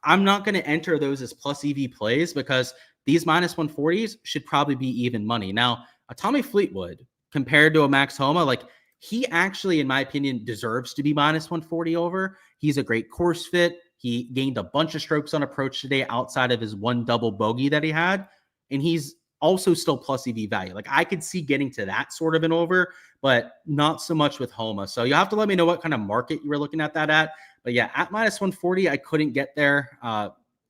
I'm not going to enter those as plus EV plays, because these minus 140s should probably be even money. Now, a Tommy Fleetwood compared to a Max Homa, like he actually, in my opinion, deserves to be minus 140 over. He's a great course fit. He gained a bunch of strokes on approach today outside of his one double bogey that he had. And he's also still plus EV value. Like I could see getting to that sort of an over, but not so much with Homa. So you have to let me know what kind of market you were looking at that at. But yeah, at minus 140, I couldn't get there.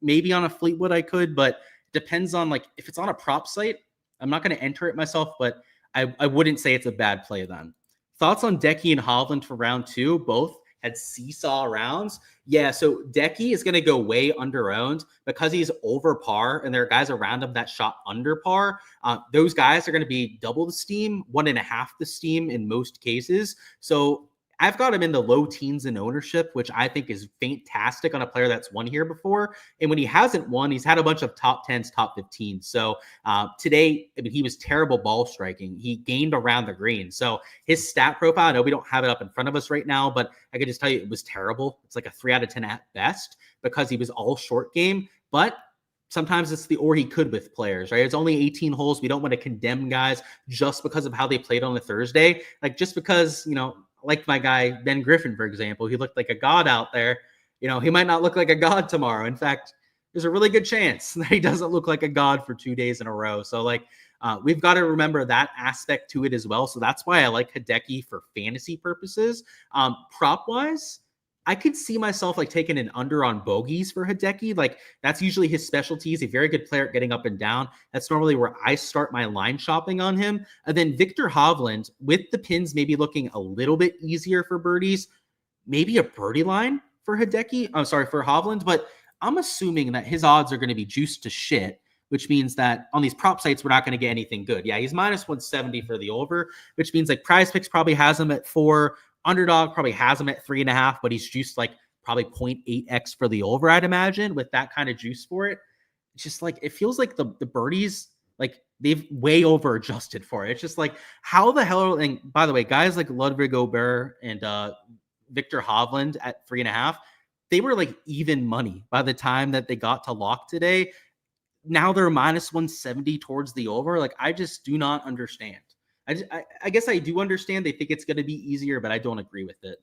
Maybe on a Fleetwood I could, but depends on like if it's on a prop site, I'm not going to enter it myself, but I wouldn't say it's a bad play then. Thoughts on Decky and Hovland for round 2? Both had seesaw rounds. Yeah, so Decky is going to go way under-owned because he's over par, and there are guys around him that shot under par. Those guys are going to be double the steam, 1.5 the steam in most cases. So I've got him in the low teens in ownership, which I think is fantastic on a player that's won here before. And when he hasn't won, he's had a bunch of top 10s, top 15s. So today, I mean, he was terrible ball striking. He gained around the green. So his stat profile, I know we don't have it up in front of us right now, but I can just tell you it was terrible. It's like a 3 out of 10 at best because he was all short game. But sometimes it's the or he could with players, right? It's only 18 holes. We don't want to condemn guys just because of how they played on a Thursday. Like just because, like my guy, Ben Griffin, for example, he looked like a god out there. He might not look like a god tomorrow. In fact, there's a really good chance that he doesn't look like a god for 2 days in a row. So we've got to remember that aspect to it as well. So that's why I like Hideki for fantasy purposes. Prop wise, I could see myself taking an under on bogeys for Hideki. That's usually his specialty. He's a very good player at getting up and down. That's normally where I start my line shopping on him. And then Victor Hovland, with the pins maybe looking a little bit easier for birdies, maybe a birdie line for Hideki. I'm sorry, for Hovland, but I'm assuming that his odds are going to be juiced to shit, which means that on these prop sites, we're not going to get anything good. Yeah, he's minus 170 for the over, which means Prize Picks probably has him at 4. Underdog probably has him at 3.5, but he's juiced probably 0.8x for the over, I'd imagine, with that kind of juice for it. It's just it feels like the birdies, they've way over adjusted for it. It's just how the hell, and by the way, guys like Ludwig Aubert and Victor Hovland at 3.5, they were even money by the time that they got to lock today. Now they're minus 170 towards the over. I just do not understand. I guess I do understand they think it's going to be easier, but I don't agree with it.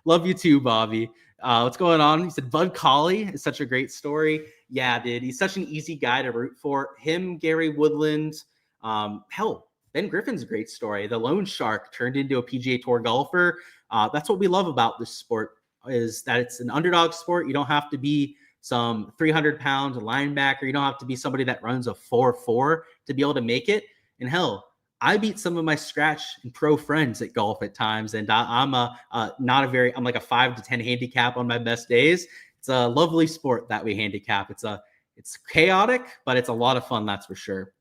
Love you too, Bobby. What's going on? He said Bud Colley is such a great story. Yeah, dude, he's such an easy guy to root for. Him, Gary Woodland, hell, Ben Griffin's a great story. The loan shark turned into a PGA Tour golfer. That's what we love about this sport, is that it's an underdog sport. You don't have to be some 300-pound linebacker. You don't have to be somebody that runs a 4.4 to be able to make it. And hell, I beat some of my scratch and pro friends at golf at times, and I'm not a very, I'm like a 5 to 10 handicap on my best days. It's a lovely sport that we handicap. It's chaotic, but it's a lot of fun, that's for sure.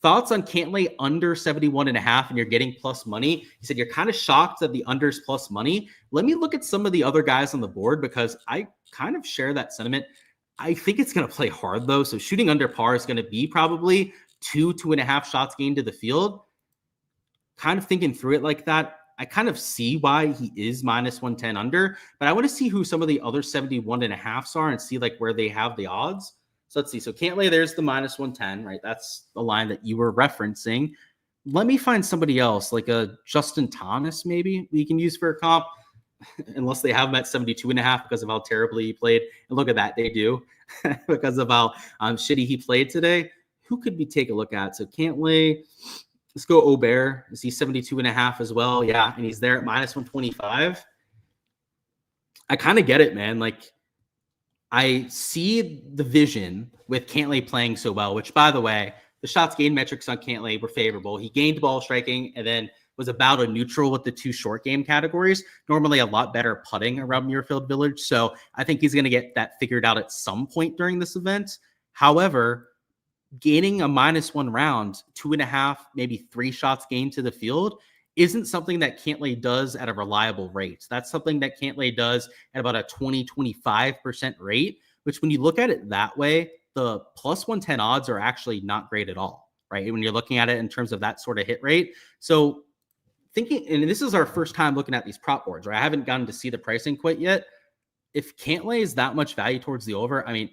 Thoughts on Cantlay under 71.5 and you're getting plus money? He said you're kind of shocked that the unders plus money. Let me look at some of the other guys on the board because I kind of share that sentiment. I think it's going to play hard though. So shooting under par is going to be probably 2.5 shots gained to the field. Kind of thinking through it like that, I kind of see why he is minus 110 under, but I want to see who some of the other 71.5s are and see like where they have the odds. So let's see. So Cantlay, there's the minus 110, right? That's the line that you were referencing. Let me find somebody else, like a Justin Thomas, maybe we can use for a comp, unless they have him at 72.5 because of how terribly he played. And look at that, they do because of how shitty he played today. Who could we take a look at? So Cantlay, let's go Aubert. Is he 72.5 as well? Yeah, and he's there at minus 125. I kind of get it, man. Like, I see the vision with Cantlay playing so well, which, by the way, the shots gained metrics on Cantlay were favorable. He gained ball striking and then was about a neutral with the 2 short game categories. Normally a lot better putting around Muirfield Village. So I think he's going to get that figured out at some point during this event. However, gaining a -1 round, 2.5, maybe 3 shots gained to the field isn't something that Cantlay does at a reliable rate. That's something that Cantlay does at about a 20-25% rate, which when you look at it that way, the plus 110 odds are actually not great at all, right? When you're looking at it in terms of that sort of hit rate. So thinking, and this is our first time looking at these prop boards, right? I haven't gotten to see the pricing quite yet. If Cantlay is that much value towards the over, I mean,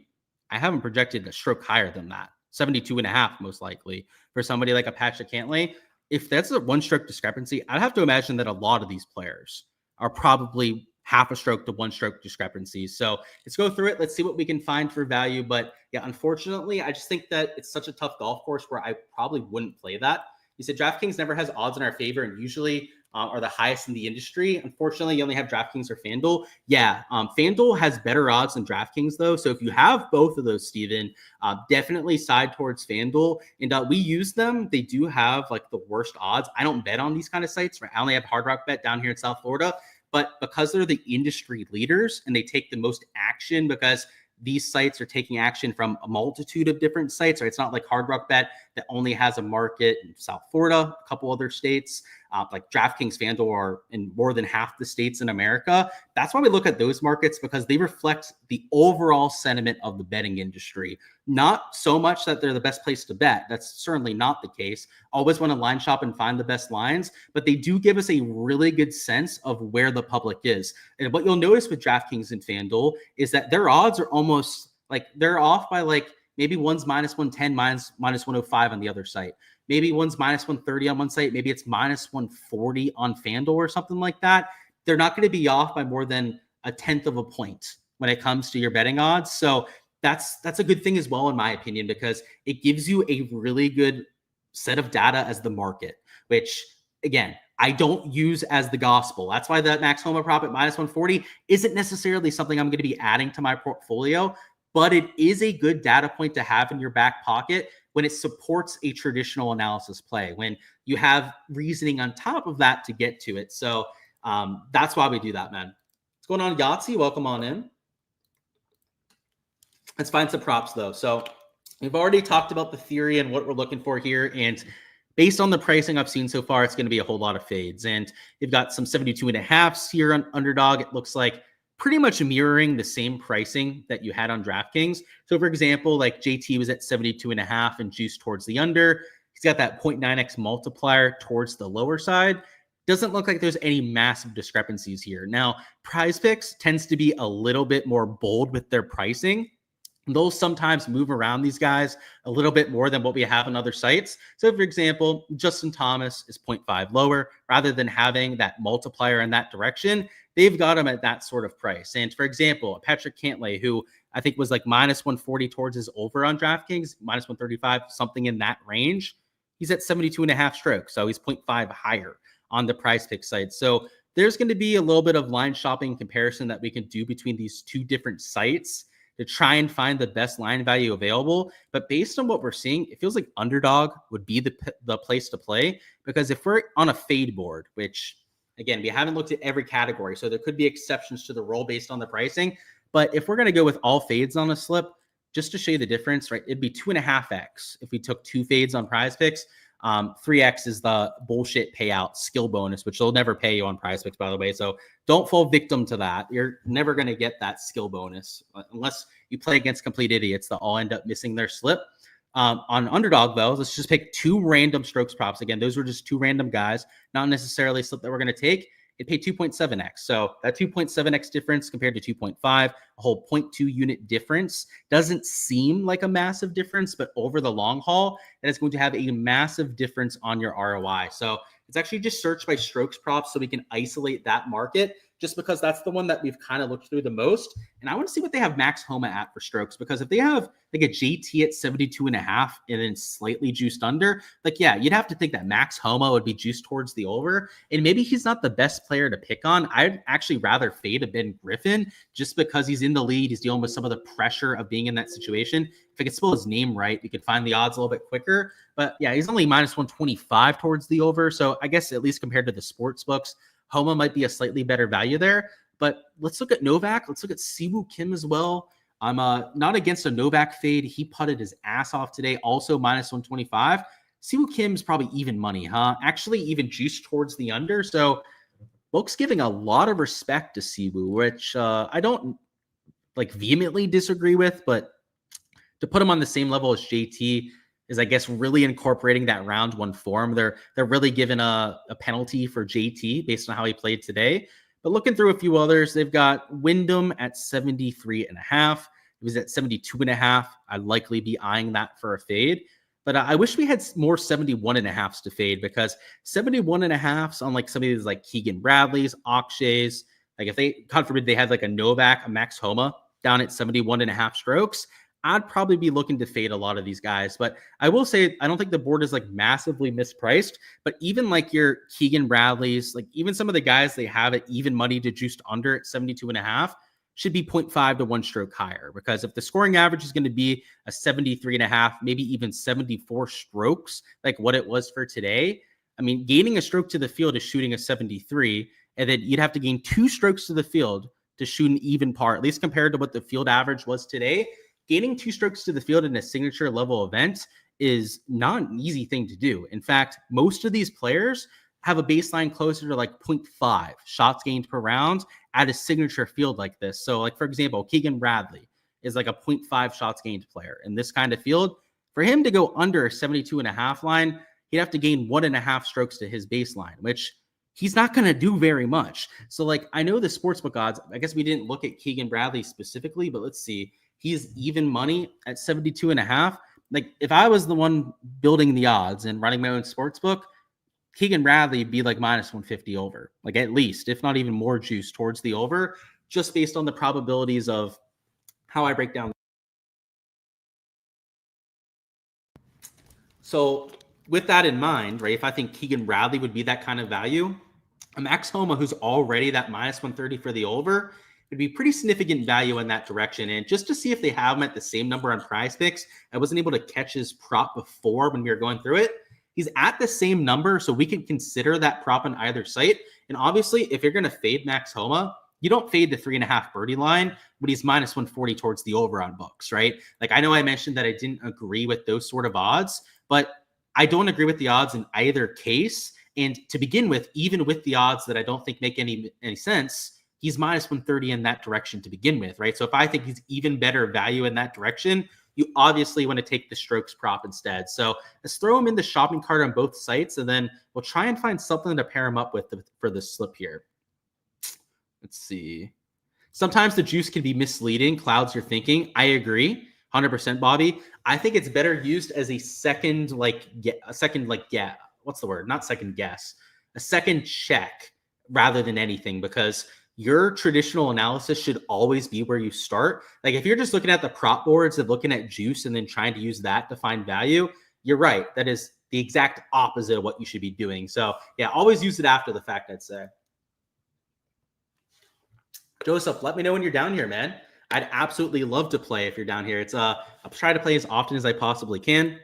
I haven't projected a stroke higher than that. 72.5 most likely for somebody like a Patrick Cantlay. If that's a 1 stroke discrepancy, I'd have to imagine that a lot of these players are probably half a stroke to 1 stroke discrepancies. So let's go through it. Let's see what we can find for value. But yeah, unfortunately, I just think that it's such a tough golf course where I probably wouldn't play that. You said DraftKings never has odds in our favor and usually are the highest in the industry. Unfortunately, you only have DraftKings or FanDuel. Yeah, FanDuel has better odds than DraftKings, though. So if you have both of those, Steven, definitely side towards FanDuel. And we use them. They do have like the worst odds. I don't bet on these kind of sites, right? I only have Hard Rock Bet down here in South Florida. But because they're the industry leaders and they take the most action because these sites are taking action from a multitude of different sites, right? It's not like Hard Rock Bet that only has a market in South Florida, a couple other states, like DraftKings, FanDuel are in more than half the states in America. That's why we look at those markets, because they reflect the overall sentiment of the betting industry. Not so much that they're the best place to bet. That's certainly not the case. Always want to line shop and find the best lines, but they do give us a really good sense of where the public is. And what you'll notice with DraftKings and FanDuel is that their odds are almost like they're off by like maybe one's minus 110, minus 105 on the other site. Maybe one's minus 130 on one site. Maybe it's minus 140 on FanDuel or something like that. They're not going to be off by more than a tenth of a point when it comes to your betting odds. So that's a good thing as well, in my opinion, because it gives you a really good set of data as the market, which again, I don't use as the gospel. That's why that max home prop at minus 140 isn't necessarily something I'm going to be adding to my portfolio, but it is a good data point to have in your back pocket when it supports a traditional analysis play, when you have reasoning on top of that to get to it. So that's why we do that, man. What's going on, Yahtzee? Welcome on in. Let's find some props, though. So we've already talked about the theory and what we're looking for here. And based on the pricing I've seen so far, it's going to be a whole lot of fades. And you've got some 72.5s here on Underdog. It looks like pretty much mirroring the same pricing that you had on DraftKings. So for example, like JT was at 72.5 and juiced towards the under. He's got that 0.9x multiplier towards the lower side. Doesn't look like there's any massive discrepancies here. Now, Prize Picks tends to be a little bit more bold with their pricing. they'll sometimes move around these guys a little bit more than what we have on other sites. So, for example, Justin Thomas is 0.5 lower. Rather than having that multiplier in that direction, they've got him at that sort of price. And for example, Patrick Cantlay, who I think was like minus 140 towards his over on DraftKings, minus 135, something in that range, he's at 72.5 strokes. So he's 0.5 higher on the price pick site. So there's going to be a little bit of line shopping comparison that we can do between these two different sites to try and find the best line value available. But based on what we're seeing, it feels like Underdog would be the place to play, because if we're on a fade board, which again, we haven't looked at every category, so there could be exceptions to the rule based on the pricing. But if we're going to go with all fades on a slip, just to show you the difference, right? It'd be 2.5x if we took 2 fades on prize picks. 3x is the bullshit payout skill bonus, which they'll never pay you on prize picks, by the way. So don't fall victim to that. You're never going to get that skill bonus unless you play against complete idiots that all end up missing their slip. On Underdog, though, let's just pick 2 random strokes props. Again, those were just 2 random guys, not necessarily a slip that we're going to take. It paid 2.7x. So that 2.7x difference compared to 2.5, a whole 0.2 unit difference, doesn't seem like a massive difference, but over the long haul, that is going to have a massive difference on your ROI. So it's actually just search by strokes props so we can isolate that market, just because that's the one that we've kind of looked through the most. And I want to see what they have Max Homa at for strokes, because if they have like a JT at 72.5 and then slightly juiced under, like, yeah, you'd have to think that Max Homa would be juiced towards the over. And maybe he's not the best player to pick on. I'd actually rather fade a Ben Griffin just because he's in the lead. He's dealing with some of the pressure of being in that situation. If I could spell his name right, we could find the odds a little bit quicker. But yeah, he's only minus 125 towards the over. So I guess at least compared to the sports books, Homa might be a slightly better value there. But let's look at Novak. Let's look at Siwoo Kim as well. I'm not against a Novak fade. He putted his ass off today, also minus 125. Siwoo Kim's probably even money, huh? Actually, even juiced towards the under. So folks giving a lot of respect to Siwoo, which I don't like vehemently disagree with, but to put him on the same level as JT is, I guess, really incorporating that round 1 form. They're really given a penalty for JT based on how he played today. But looking through a few others, they've got Wyndham at 73.5. It was at 72.5. I'd likely be eyeing that for a fade. But I wish we had more 71.5s to fade, because 71.5s on like some of these like Keegan Bradley's, Akshay's, like if they, God forbid, they had like a Novak, a Max Homa down at 71.5 strokes, I'd probably be looking to fade a lot of these guys. But I will say, I don't think the board is like massively mispriced, but even like your Keegan Bradley's, like even some of the guys they have at even money to juiced under at 72.5 should be 0.5 to 1 stroke higher, because if the scoring average is going to be a 73.5, maybe even 74 strokes, like what it was for today, I mean, gaining a stroke to the field is shooting a 73, and then you'd have to gain 2 strokes to the field to shoot an even par, at least compared to what the field average was today. Gaining 2 strokes to the field in a signature level event is not an easy thing to do. In fact, most of these players have a baseline closer to like 0.5 shots gained per round at a signature field like this. So like, for example, Keegan Bradley is like a 0.5 shots gained player in this kind of field. For him to go under a 72.5 line, he'd have to gain 1.5 strokes to his baseline, which he's not going to do very much. So like, I know the sportsbook odds, I guess we didn't look at Keegan Bradley specifically, but let's see. He's even money at 72.5. Like if I was the one building the odds and running my own sports book, Keegan Bradley would be like minus 150 over, like at least, if not even more juice towards the over, just based on the probabilities of how I break down. So with that in mind, right, if I think Keegan Bradley would be that kind of value, a Max Homa who's already that minus 130 for the over, it'd be pretty significant value in that direction. And just to see if they have him at the same number on prize picks, I wasn't able to catch his prop before when we were going through it. He's at the same number, so we can consider that prop on either site. And obviously, if you're going to fade Max Homa, you don't fade the 3.5 birdie line, but he's minus 140 towards the over on books, right? Like I know I mentioned that I didn't agree with those sort of odds, but I don't agree with the odds in either case. And to begin with, even with the odds that I don't think make any sense, he's minus 130 in that direction to begin with, right? So if I think he's even better value in that direction, you obviously want to take the strokes prop instead. So let's throw him in the shopping cart on both sites, and then we'll try and find something to pair him up with for the slip here. Let's see. Sometimes the juice can be misleading, clouds your thinking. I agree. 100%, Bobby. I think it's better used as a second, what's the word? Not second guess, a second check rather than anything, because your traditional analysis should always be where you start. Like if you're just looking at the prop boards of looking at juice and then trying to use that to find value, you're right. That is the exact opposite of what you should be doing. So yeah, always use it after the fact, I'd say. Joseph, let me know when you're down here, man. I'd absolutely love to play if you're down here. I'll try to play as often as I possibly can.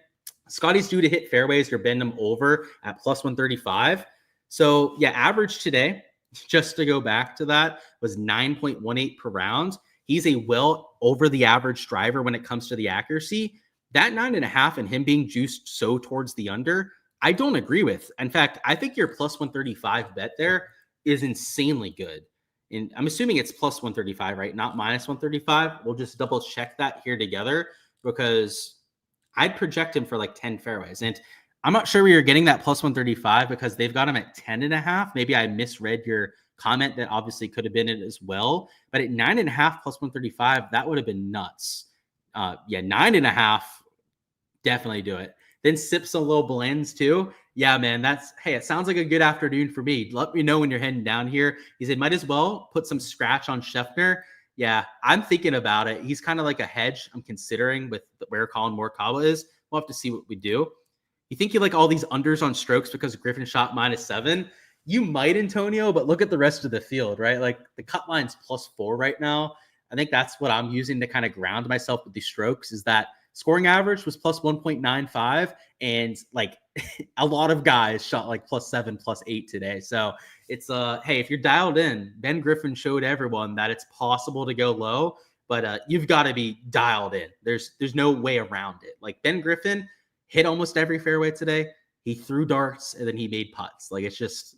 Scotty's due to hit fairways. You're bending them over at plus 135. So yeah, average today, just to go back to that, was 9.18 per round. He's a well over the average driver when it comes to the accuracy. That 9.5 and him being juiced so towards the under, I don't agree with. In fact, I think your plus 135 bet there is insanely good. And I'm assuming it's plus 135, right? Not minus 135. We'll just double check that here together, because I'd project him for like 10 fairways. And I'm not sure where you're getting that plus 135, because they've got him at 10.5. Maybe I misread your comment. That obviously could have been it as well. But at 9.5 plus 135, that would have been nuts. Yeah, 9.5, definitely do it. Then sips a little blends too. Yeah, man, hey, it sounds like a good afternoon for me. Let me know when you're heading down here. He said, might as well put some scratch on Scheffner. Yeah, I'm thinking about it. He's kind of like a hedge I'm considering with where Colin Morikawa is. We'll have to see what we do. You think you like all these unders on strokes because Griffin shot -7? You might, Antonio, but look at the rest of the field, right? Like the cut line's +4 right now. I think that's what I'm using to kind of ground myself with these strokes, is that scoring average was plus 1.95, and like a lot of guys shot like +7, +8 today. So it's hey, if you're dialed in, Ben Griffin showed everyone that it's possible to go low, but you've got to be dialed in. There's no way around it. Like Ben Griffin hit almost every fairway today. He threw darts and then he made putts. Like it's just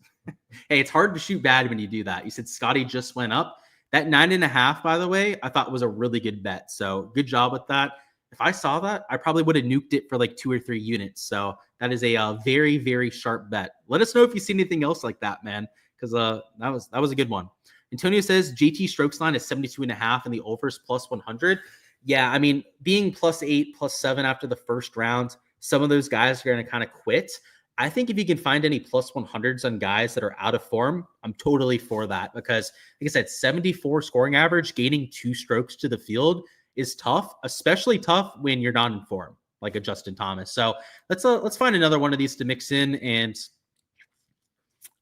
hey, it's hard to shoot bad when you do that. You said Scotty just went up. That 9.5, by the way, I thought was a really good bet. So good job with that. If I saw that, I probably would have nuked it for like 2 or 3 units. So that is a very, very sharp bet. Let us know if you see anything else like that, man, because that was a good one. Antonio says JT strokes line is 72.5 and the overs plus 100. Yeah, I mean, being +8, +7 after the first round, some of those guys are going to kind of quit. I think if you can find any plus 100s on guys that are out of form, I'm totally for that, because like I said, 74 scoring average, gaining 2 strokes to the field is tough, especially tough when you're not in form, like a Justin Thomas. So let's find another one of these to mix in. And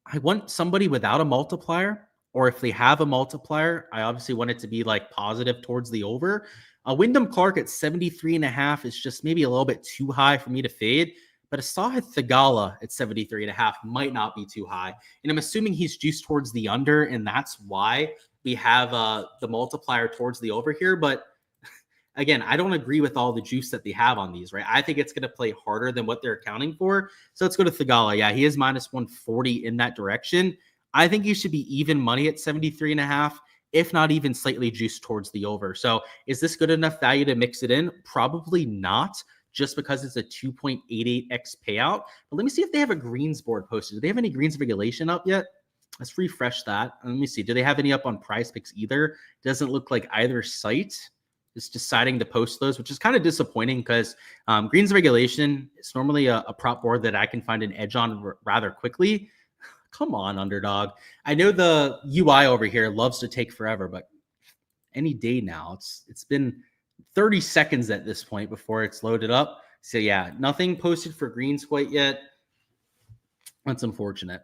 I want somebody without a multiplier, or if they have a multiplier, I obviously want it to be like positive towards the over. Wyndham Clark at 73.5 is just maybe a little bit too high for me to fade. But Asahi Thagala at 73.5 might not be too high. And I'm assuming he's juiced towards the under, and that's why we have the multiplier towards the over here. But again, I don't agree with all the juice that they have on these, right? I think it's going to play harder than what they're accounting for. So let's go to Thagala. Yeah, he is -140 in that direction. I think he should be even money at 73.5, if not even slightly juiced towards the over. So is this good enough value to mix it in? Probably not, just because it's a 2.88x payout. But let me see if they have a greens board posted. Do they have any greens regulation up yet? Let's refresh that. Let me see. Do they have any up on Prize Picks either? Doesn't look like either site is deciding to post those, which is kind of disappointing, because greens regulation is normally a prop board that I can find an edge on rather quickly. Come on, Underdog. I know the UI over here loves to take forever, but any day now, it's been 30 seconds at this point before it's loaded up. So yeah, nothing posted for greens quite yet. That's unfortunate.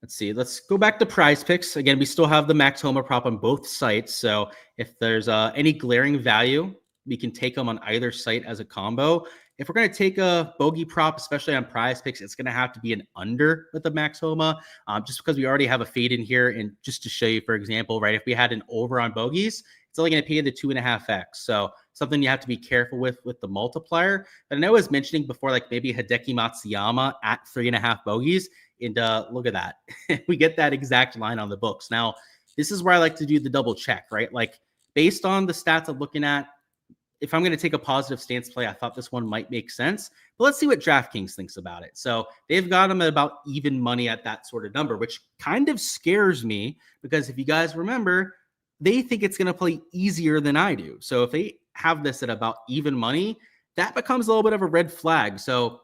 Let's see. Let's go back to Prize Picks. Again, we still have the Max Homa prop on both sites. So if there's any glaring value, we can take them on either site as a combo. If we're going to take a bogey prop, especially on Prize Picks, it's going to have to be an under with the Max Homa, just because we already have a fade in here. And just to show you, for example, right, if we had an over on bogeys, it's only going to pay the 2.5x. So something you have to be careful with the multiplier. But I know I was mentioning before, like maybe Hideki Matsuyama at 3.5 bogeys. And look at that. We get that exact line on the books. Now, this is where I like to do the double check, right? Like based on the stats I'm looking at, if I'm going to take a positive stance play, I thought this one might make sense. But let's see what Draftkings thinks about it. So they've got them at about even money at that sort of number, which kind of scares me, because if you guys remember, they think it's going to play easier than I do. So if they have this at about even money, that becomes a little bit of a red flag. So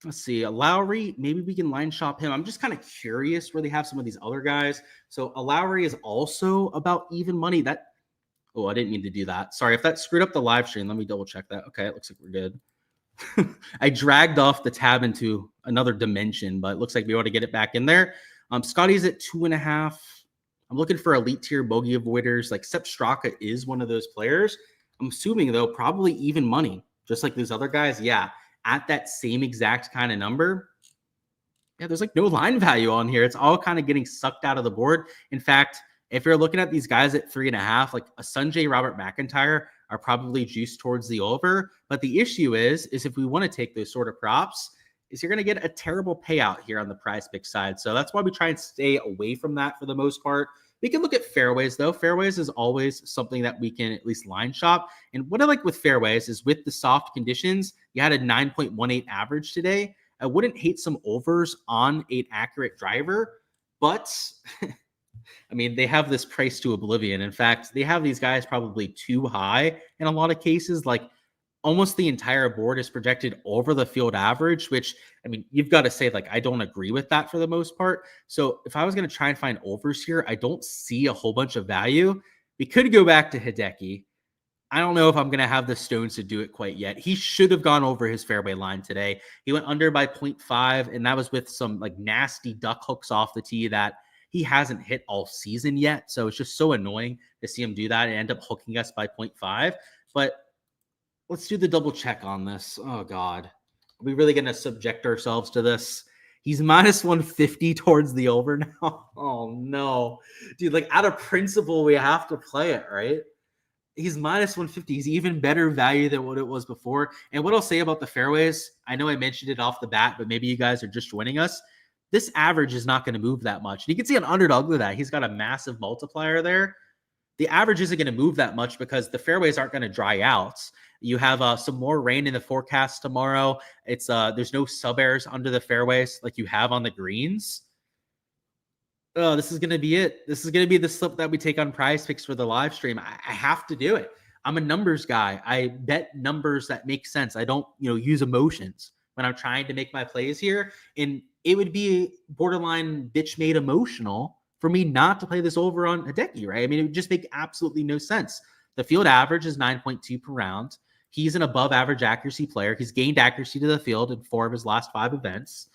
let's see, a Lowry, maybe we can line shop him. I'm just kind of curious where they have some of these other guys. So a Lowry is also about even money. Oh, I didn't mean to do that. Sorry if that screwed up the live stream. Let me double check that. Okay, it looks like we're good. I dragged off the tab into another dimension, but it looks like we ought to get it back in there. Scotty's at 2.5. I'm looking for elite tier bogey avoiders. Like Sepp Straka is one of those players. I'm assuming, though, probably even money, just like these other guys. Yeah, at that same exact kind of number. Yeah, there's like no line value on here. It's all kind of getting sucked out of the board. In fact, if you're looking at these guys at 3.5, like a Sanjay Robert McIntyre are probably juiced towards the over. But the issue is if we want to take those sort of props, is you're going to get a terrible payout here on the prize pick side. So that's why we try and stay away from that for the most part. We can look at fairways, though. Fairways is always something that we can at least line shop. And what I like with fairways is with the soft conditions, you had a 9.18 average today. I wouldn't hate some overs on an accurate driver, but I mean, they have this price to oblivion. In fact, they have these guys probably too high in a lot of cases. Like almost the entire board is projected over the field average, which, I mean, you've got to say, like, I don't agree with that for the most part. So if I was going to try and find overs here, I don't see a whole bunch of value. We could go back to Hideki. I don't know if I'm going to have the stones to do it quite yet. He should have gone over his fairway line today. He went under by 0.5, and that was with some like nasty duck hooks off the tee that he hasn't hit all season yet. So it's just so annoying to see him do that and end up hooking us by 0.5. But let's do the double check on this. Oh, God. Are we really going to subject ourselves to this? He's minus 150 towards the over now. Oh, no. Dude, like out of principle, we have to play it, right? He's minus 150. He's even better value than what it was before. And what I'll say about the fairways, I know I mentioned it off the bat, but maybe you guys are just joining us. This average is not going to move that much. And you can see an Underdog with that. He's got a massive multiplier there. The average isn't going to move that much because the fairways aren't going to dry out. You have some more rain in the forecast tomorrow. It's there's no sub airs under the fairways like you have on the greens. Oh, this is going to be it. This is going to be the slip that we take on prize picks for the live stream. I have to do it. I'm a numbers guy. I bet numbers that make sense. I don't, use emotions when I'm trying to make my plays here. And it would be borderline bitch made emotional for me not to play this over on Hideki, right? I mean, it would just make absolutely no sense. The field average is 9.2 per round. He's an above average accuracy player. He's gained accuracy to the field in 4 of his last 5 events.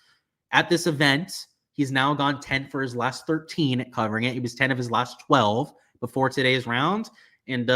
At this event, he's now gone 10 for his last 13 at covering it. He was 10 of his last 12 before today's round. And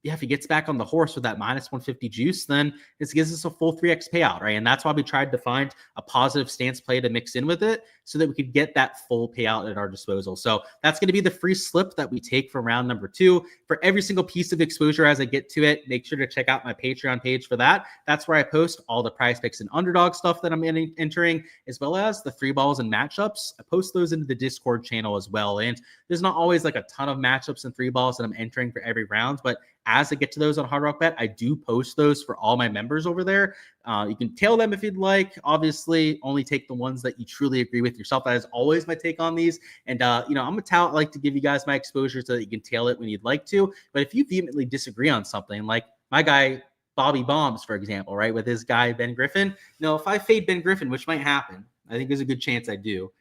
if he gets back on the horse with that minus 150 juice, then this gives us a full 3x payout, right? And that's why we tried to find a positive stance play to mix in with it so that we could get that full payout at our disposal. So that's going to be the free slip that we take for round number 2. For every single piece of exposure as I get to it, make sure to check out my Patreon page for that. That's where I post all the prize picks and underdog stuff that I'm entering, as well as the 3 balls and matchups. I post those into the Discord channel as well. And there's not always like a ton of matchups and 3 balls that I'm entering for every round, but as I get to those on Hard Rock Bet, I do post those for all my members over there. You can tail them if you'd like. Obviously, only take the ones that you truly agree with yourself. That is always my take on these. And, I'm a tout. I like to give you guys my exposure so that you can tail it when you'd like to. But if you vehemently disagree on something, like my guy, Bobby Bombs, for example, right, with his guy, Ben Griffin. If I fade Ben Griffin, which might happen, I think there's a good chance I do.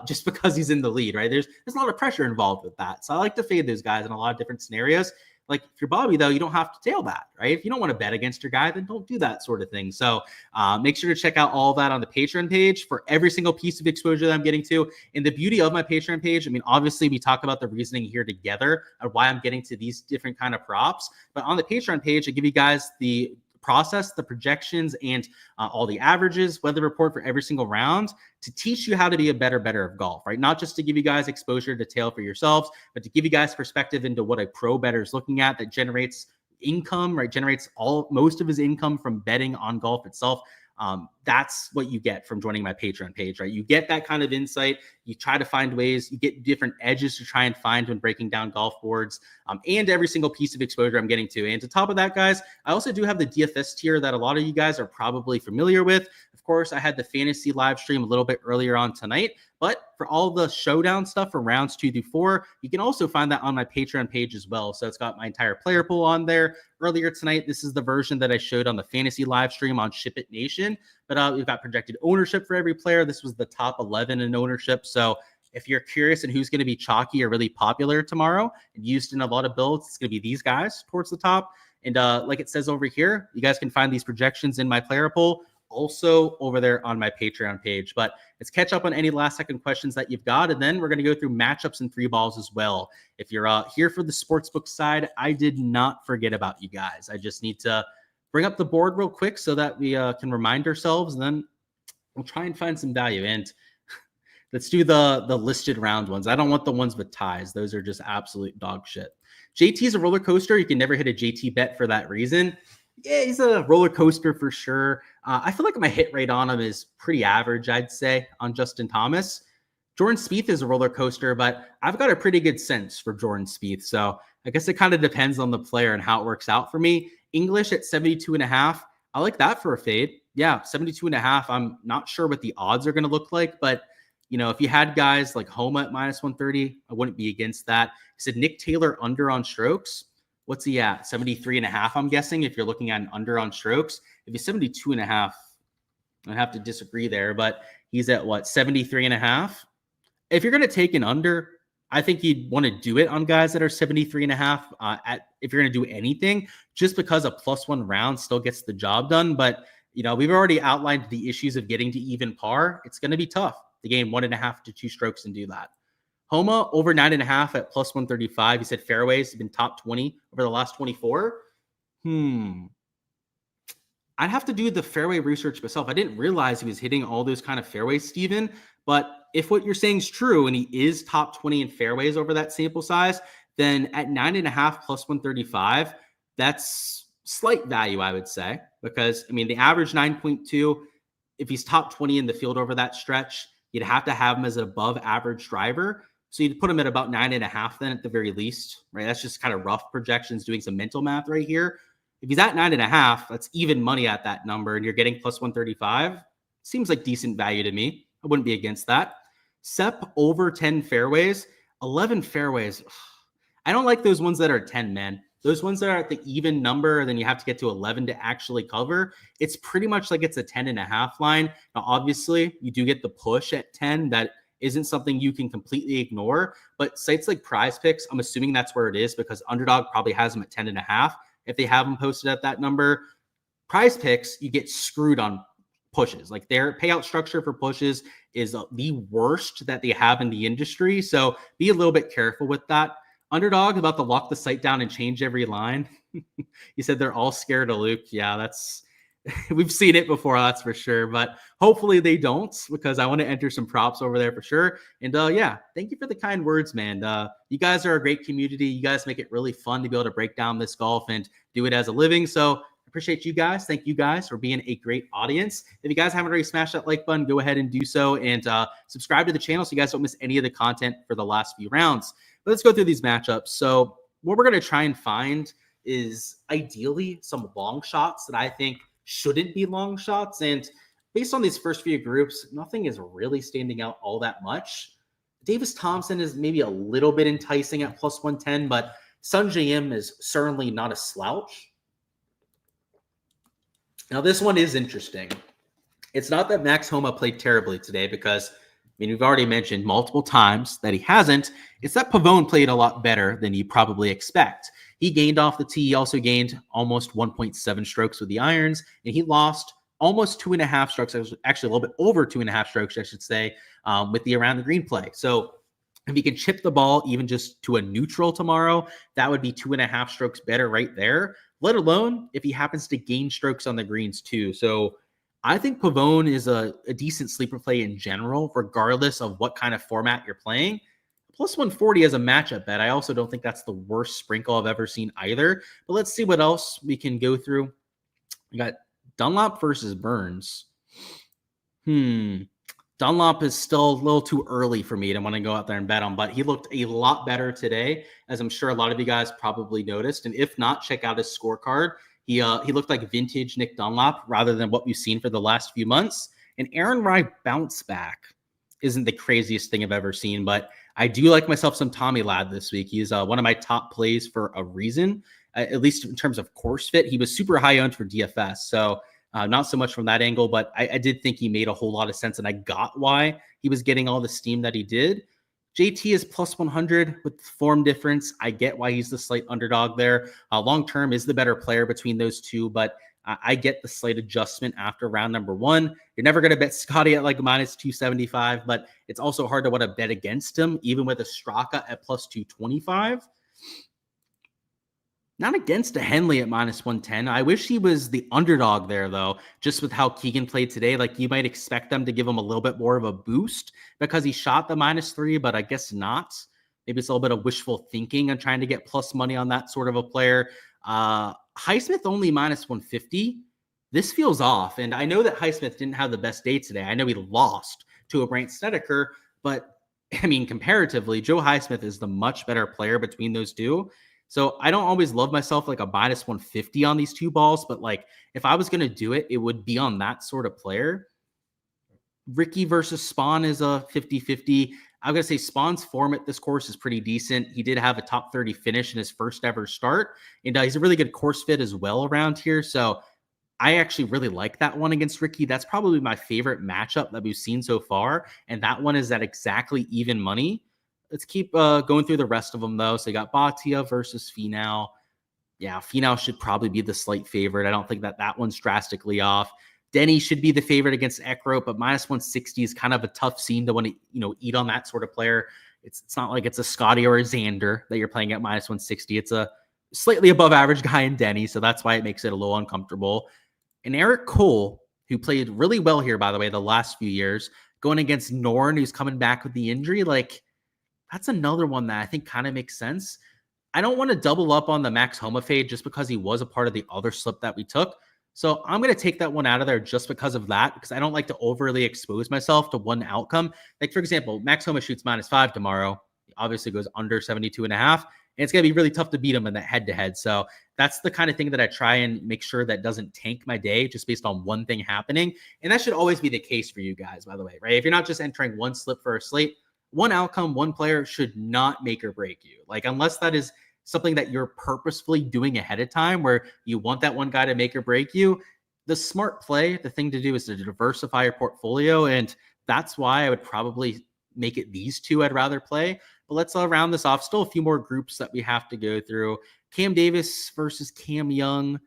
Just because he's in the lead, right? There's a lot of pressure involved with that. So I like to fade those guys in a lot of different scenarios. Like if you're Bobby, though, you don't have to tail that, right? If you don't want to bet against your guy, then don't do that sort of thing. So make sure to check out all that on the Patreon page for every single piece of exposure that I'm getting to. And the beauty of my Patreon page, I mean, obviously we talk about the reasoning here together of why I'm getting to these different kind of props. But on the Patreon page, I give you guys the process, the projections, and all the averages, weather report for every single round to teach you how to be a better of golf, right? Not just to give you guys exposure to tail for yourselves, but to give you guys perspective into what a pro bettor is looking at that generates income, right? Generates most of his income from betting on golf itself. That's what you get from joining my Patreon page, right? You get that kind of insight. You try to find ways, you get different edges to try and find when breaking down golf boards, and every single piece of exposure I'm getting to. And to top of that, guys, I also do have the DFS tier that a lot of you guys are probably familiar with. Of course, I had the fantasy live stream a little bit earlier on tonight. But for all the showdown stuff for rounds 2 through 4, you can also find that on my Patreon page as well. So it's got my entire player pool on there. Earlier tonight, this is the version that I showed on the fantasy live stream on Ship It Nation. But we've got projected ownership for every player. This was the top 11 in ownership. So if you're curious and who's going to be chalky or really popular tomorrow and used in a lot of builds, it's going to be these guys towards the top. And like it says over here, you guys can find these projections in my player pool, also over there on my Patreon page. But let's catch up on any last second questions that you've got. And then we're going to go through matchups and 3-balls as well. If you're here for the sportsbook side, I did not forget about you guys. I just need to bring up the board real quick so that we can remind ourselves, and then we'll try and find some value. And let's do the listed round ones. I don't want the ones with ties. Those are just absolute dog shit. JT is a roller coaster. You can never hit a JT bet for that reason. Yeah, he's a roller coaster for sure. I feel like my hit rate on him is pretty average, I'd say, on Justin Thomas. Jordan Spieth is a roller coaster, but I've got a pretty good sense for Jordan Spieth. So I guess it kind of depends on the player and how it works out for me. English at 72.5. I like that for a fade. Yeah, 72.5. I'm not sure what the odds are going to look like, but you know, if you had guys like Homa at -130, I wouldn't be against that. He said Nick Taylor under on strokes. What's he at? 73.5, I'm guessing, if you're looking at an under on strokes. If he's 72.5, I'd have to disagree there, but he's at what, 73.5? If you're going to take an under, I think you'd want to do it on guys that are 73.5 if you're going to do anything, just because a +1 round still gets the job done. But, you know, we've already outlined the issues of getting to even par. It's going to be tough to gain 1.5 to 2 strokes and do that. Homa over 9.5 at +135. He said fairways have been top 20 over the last 24. I'd have to do the fairway research myself. I didn't realize he was hitting all those kind of fairways, Steven. But if what you're saying is true and he is top 20 in fairways over that sample size, then at 9.5 +135, that's slight value, I would say. Because, I mean, the average 9.2, if he's top 20 in the field over that stretch, you'd have to have him as an above average driver. So you'd put him at about 9.5 then at the very least, right? That's just kind of rough projections, doing some mental math right here. If he's at 9.5, that's even money at that number, and you're getting +135. Seems like decent value to me. I wouldn't be against that. Sep over 10 fairways, 11 fairways. I don't like those ones that are 10, man. Those ones that are at the even number, then you have to get to 11 to actually cover. It's pretty much like it's a 10.5 line. Now, obviously, you do get the push at 10. That isn't something you can completely ignore. But sites like Prize Picks, I'm assuming that's where it is because Underdog probably has them at 10.5. If they have them posted at that number, Prize Picks, you get screwed on pushes. Like their payout structure for pushes is the worst that they have in the industry. So be a little bit careful with that. Underdog about to lock the site down and change every line. He said they're all scared of Luke. Yeah, that's we've seen it before, that's for sure. But hopefully they don't, because I want to enter some props over there for sure. And yeah, thank you for the kind words, man. You guys are a great community. You guys make it really fun to be able to break down this golf and do it as a living. So appreciate you guys. Thank you guys for being a great audience. If you guys haven't already smashed that like button, go ahead and do so, and subscribe to the channel so you guys don't miss any of the content for the last few rounds. But let's go through these matchups. So what we're going to try and find is ideally some long shots that I think shouldn't be long shots. And based on these first few groups, nothing is really standing out all that much. Davis Thompson is maybe a little bit enticing at +110, but Sungjae Im is certainly not a slouch. Now, this one is interesting. It's not that Max Homa played terribly today, because, I mean, we've already mentioned multiple times that he hasn't. It's that Pavone played a lot better than you probably expect. He gained off the tee. He also gained almost 1.7 strokes with the irons, and he lost almost 2.5 strokes, actually a little bit over 2.5 strokes, I should say, with the around the green play. So if he can chip the ball even just to a neutral tomorrow, that would be 2.5 strokes better right there, let alone if he happens to gain strokes on the greens too. So I think Pavone is a decent sleeper play in general, regardless of what kind of format you're playing. +140 as a matchup bet. I also don't think that's the worst sprinkle I've ever seen either. But let's see what else we can go through. We got Dunlop versus Burns. Dunlop is still a little too early for me to want to go out there and bet on, but he looked a lot better today, as I'm sure a lot of you guys probably noticed. And if not, check out his scorecard. He looked like vintage Nick Dunlop rather than what we've seen for the last few months. And Aaron Rye bounce back isn't the craziest thing I've ever seen, but I do like myself some Tommy Ladd this week. He's one of my top plays for a reason, at least in terms of course fit. He was super high owned for DFS, so not so much from that angle, but I did think he made a whole lot of sense, and I got why he was getting all the steam that he did. JT is plus 100 with form difference. I get why he's the slight underdog there. Long-term is the better player between those two, but I get the slight adjustment after round number 1. You're never going to bet Scotty at like minus 275, but it's also hard to want to bet against him, even with a Straka at plus 225. Not against a Henley at minus 110. I wish he was the underdog there, though, just with how Keegan played today. Like, you might expect them to give him a little bit more of a boost because he shot the -3, but I guess not. Maybe it's a little bit of wishful thinking and trying to get plus money on that sort of a player. Highsmith only minus 150. This feels off, and I know that Highsmith didn't have the best day today. I know he lost to a Brant Snedeker, but, I mean, comparatively, Joe Highsmith is the much better player between those two. So I don't always love myself like a minus 150 on these two balls, but like if I was going to do it, it would be on that sort of player. Ricky versus Spawn is a 50-50. I'm going to say Spawn's form at this course is pretty decent. He did have a top 30 finish in his first ever start, and he's a really good course fit as well around here. So I actually really like that one against Ricky. That's probably my favorite matchup that we've seen so far, and that one is at exactly even money. Let's keep going through the rest of them, though. So you got Bhatia versus Finau. Yeah, Finau should probably be the slight favorite. I don't think that one's drastically off. Denny should be the favorite against Ekro, but minus 160 is kind of a tough scene to want to, eat on that sort of player. It's not like it's a Scotty or a Xander that you're playing at minus 160. It's a slightly above average guy in Denny, so that's why it makes it a little uncomfortable. And Eric Cole, who played really well here, by the way, the last few years, going against Norn, who's coming back with the injury, like, that's another one that I think kind of makes sense. I don't want to double up on the Max Homa fade just because he was a part of the other slip that we took. So I'm going to take that one out of there just because of that, because I don't like to overly expose myself to one outcome. Like, for example, Max Homa shoots -5 tomorrow. He obviously goes under 72.5, and it's going to be really tough to beat him in that head-to-head. So that's the kind of thing that I try and make sure that doesn't tank my day just based on one thing happening. And that should always be the case for you guys, by the way, right? If you're not just entering one slip for a slate, one outcome, one player should not make or break you. Like, unless that is something that you're purposefully doing ahead of time where you want that one guy to make or break you, the smart play, the thing to do is to diversify your portfolio. And that's why I would probably make it these two I'd rather play. But let's round this off. Still a few more groups that we have to go through. Cam Davis versus Cam Young.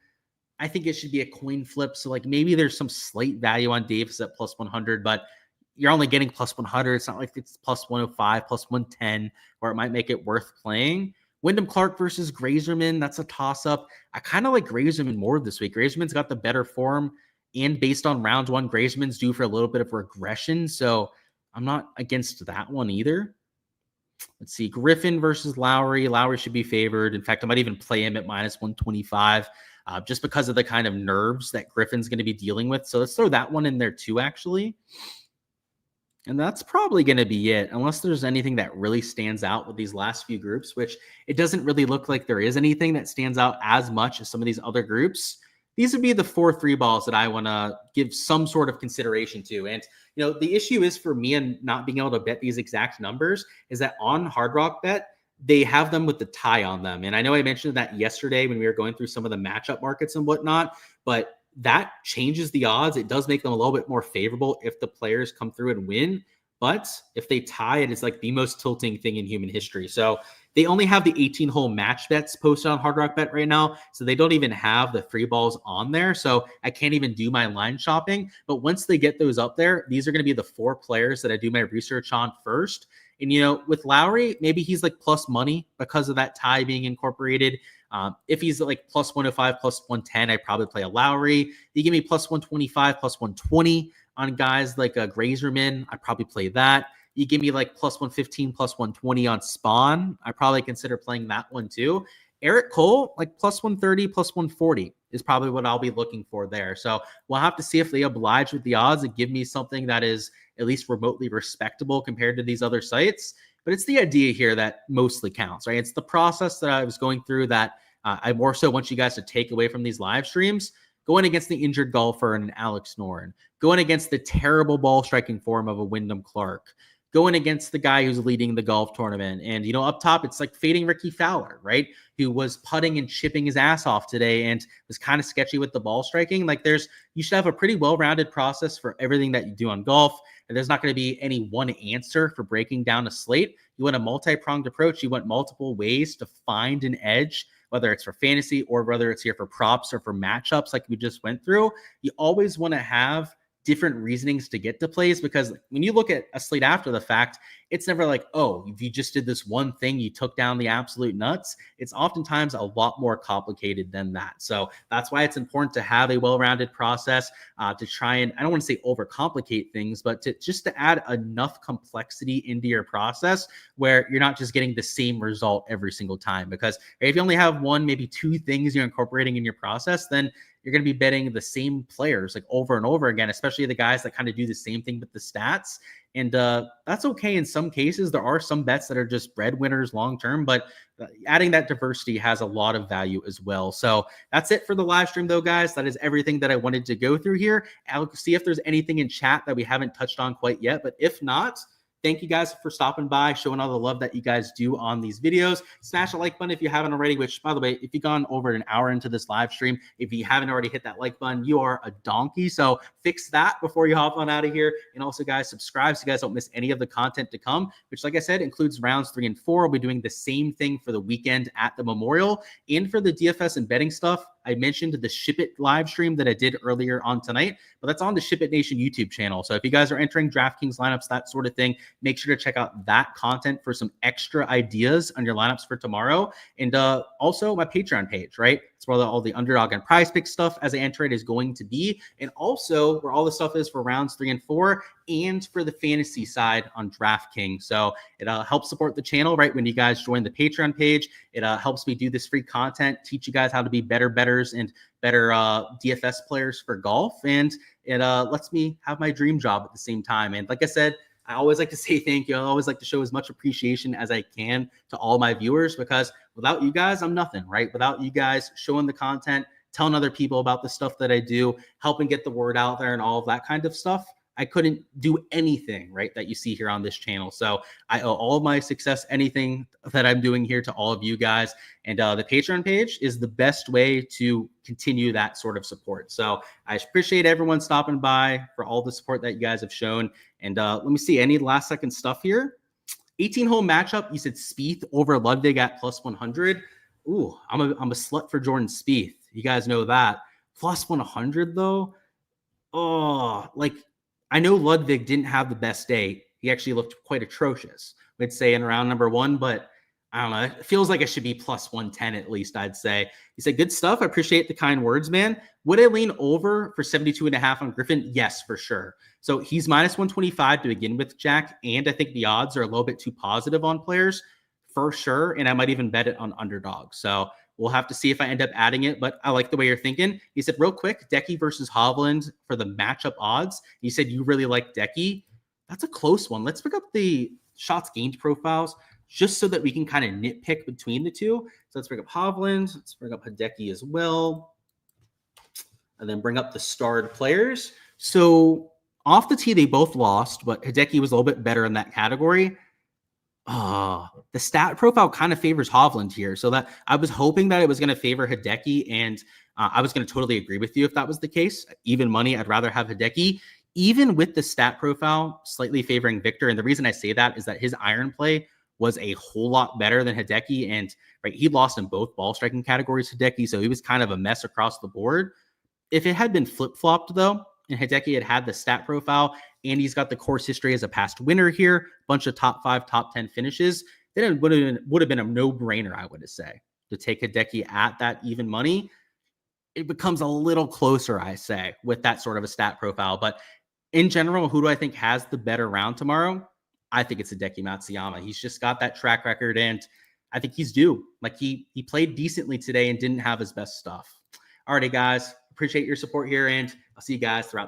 I think it should be a coin flip. So like maybe there's some slight value on Davis at plus 100, but you're only getting plus 100. It's not like it's plus 105, plus 110, where it might make it worth playing. Wyndham Clark versus Grazerman. That's a toss-up. I kind of like Grazerman more this week. Grazerman's got the better form, and based on round 1, Grazerman's due for a little bit of regression, so I'm not against that one either. Let's see. Griffin versus Lowry. Lowry should be favored. In fact, I might even play him at minus 125 just because of the kind of nerves that Griffin's going to be dealing with. So let's throw that one in there too, actually. And that's probably going to be it, unless there's anything that really stands out with these last few groups, which it doesn't really look like there is anything that stands out as much as some of these other groups. These would be the 4 3 balls that I want to give some sort of consideration to. And, the issue is for me and not being able to bet these exact numbers is that on Hard Rock Bet, they have them with the tie on them. And I know I mentioned that yesterday when we were going through some of the matchup markets and whatnot, but that changes the odds. It does make them a little bit more favorable if the players come through and win. But if they tie it, it's like the most tilting thing in human history. So they only have the 18-hole match bets posted on Hard Rock Bet right now. So they don't even have the 3 balls on there. So I can't even do my line shopping. But once they get those up there, these are going to be the 4 players that I do my research on first. And, with Lowry, maybe he's like plus money because of that tie being incorporated. If he's like plus 105, plus 110, I'd probably play a Lowry. You give me plus 125, plus 120 on guys like a Grazerman, I'd probably play that. You give me like plus 115, plus 120 on Spawn, I probably consider playing that one too. Eric Cole, like plus 130, plus 140 is probably what I'll be looking for there. So we'll have to see if they oblige with the odds and give me something that is at least remotely respectable compared to these other sites. But it's the idea here that mostly counts, right? It's the process that I was going through that I more so want you guys to take away from these live streams. Going against the injured golfer and an Alex Noren, going against the terrible ball striking form of a Wyndham Clark, going against the guy who's leading the golf tournament. And, you know, up top, it's like fading Ricky Fowler, right? Who was putting and chipping his ass off today and was kind of sketchy with the ball striking. Like you should have a pretty well-rounded process for everything that you do on golf. And there's not going to be any one answer for breaking down a slate. You want a multi-pronged approach. You want multiple ways to find an edge, whether it's for fantasy or whether it's here for props or for matchups like we just went through. You always want to have different reasonings to get to plays, because when you look at a slate after the fact, it's never like, oh, if you just did this one thing, you took down the absolute nuts. It's oftentimes a lot more complicated than that. So that's why it's important to have a well-rounded process to try and, I don't want to say overcomplicate things, but to add enough complexity into your process where you're not just getting the same result every single time. Because if you only have one, maybe two things you're incorporating in your process, then you're going to be betting the same players like over and over again, especially the guys that kind of do the same thing with the stats. And that's okay in some cases. There are some bets that are just breadwinners long-term, but adding that diversity has a lot of value as well. So that's it for the live stream though, guys. That is everything that I wanted to go through here. I'll see if there's anything in chat that we haven't touched on quite yet, but if not, thank you guys for stopping by, showing all the love that you guys do on these videos. Smash the like button if you haven't already, which, by the way, if you've gone over an hour into this live stream, if you haven't already hit that like button, you are a donkey. So fix that before you hop on out of here. And also, guys, subscribe so you guys don't miss any of the content to come, which, like I said, includes rounds 3 and 4. We'll be doing the same thing for the weekend at the Memorial. And for the DFS and betting stuff, I mentioned the Ship It live stream that I did earlier on tonight, but that's on the Ship It Nation YouTube channel. So if you guys are entering DraftKings lineups, that sort of thing, make sure to check out that content for some extra ideas on your lineups for tomorrow. And also my Patreon page, right? It's where all the Underdog and Prize Pick stuff as I enter it is going to be. And also where all the stuff is for rounds 3 and 4 and for the fantasy side on DraftKings. So it helps support the channel, right? When you guys join the Patreon page, it helps me do this free content, teach you guys how to be better bettors and better DFS players for golf. And it lets me have my dream job at the same time. And like I said, I always like to say thank you. I always like to show as much appreciation as I can to all my viewers, because without you guys, I'm nothing, right? Without you guys showing the content, telling other people about the stuff that I do, helping get the word out there and all of that kind of stuff, I couldn't do anything, right, that you see here on this channel. So I owe all of my success, anything that I'm doing here, to all of you guys. And the Patreon page is the best way to continue that sort of support. So I appreciate everyone stopping by for all the support that you guys have shown. And let me see, any last second stuff here. 18-hole matchup, you said Spieth over Ludwig at plus 100. Ooh, I'm a slut for Jordan Spieth. You guys know that. Plus 100, though? Oh, like, I know Ludwig didn't have the best day. He actually looked quite atrocious, we'd say, in round number 1, but I don't know. It feels like it should be plus 110 at least, I'd say. He said, good stuff. I appreciate the kind words, man. Would I lean over for 72.5 on Griffin? Yes, for sure. So he's minus 125 to begin with, Jack, and I think the odds are a little bit too positive on players, for sure, and I might even bet it on Underdog. So we'll have to see if I end up adding it, but I like the way you're thinking. He said, real quick, Decky versus Hovland for the matchup odds. He said you really like Decky. That's a close one. Let's pick up the shots gained profiles just so that we can kind of nitpick between the two. So let's bring up Hovland. Let's bring up Hideki as well. And then bring up the starred players. So off the tee, they both lost, but Hideki was a little bit better in that category. The stat profile kind of favors Hovland here. So that I was hoping that it was going to favor Hideki, and I was going to totally agree with you if that was the case. Even money, I'd rather have Hideki, even with the stat profile slightly favoring Victor. And the reason I say that is that his iron play was a whole lot better than Hideki, and right, he lost in both ball striking categories, Hideki, so he was kind of a mess across the board. If it had been flip-flopped, though, and Hideki had the stat profile, and he's got the course history as a past winner here, bunch of top 5, top 10 finishes, then it would have been a no-brainer, I would say, to take Hideki at that even money. It becomes a little closer, I say, with that sort of a stat profile. But in general, who do I think has the better round tomorrow? I think it's Hideki Matsuyama. He's just got that track record, and I think he's due. Like, he played decently today and didn't have his best stuff. Alrighty, guys. Appreciate your support here, and I'll see you guys throughout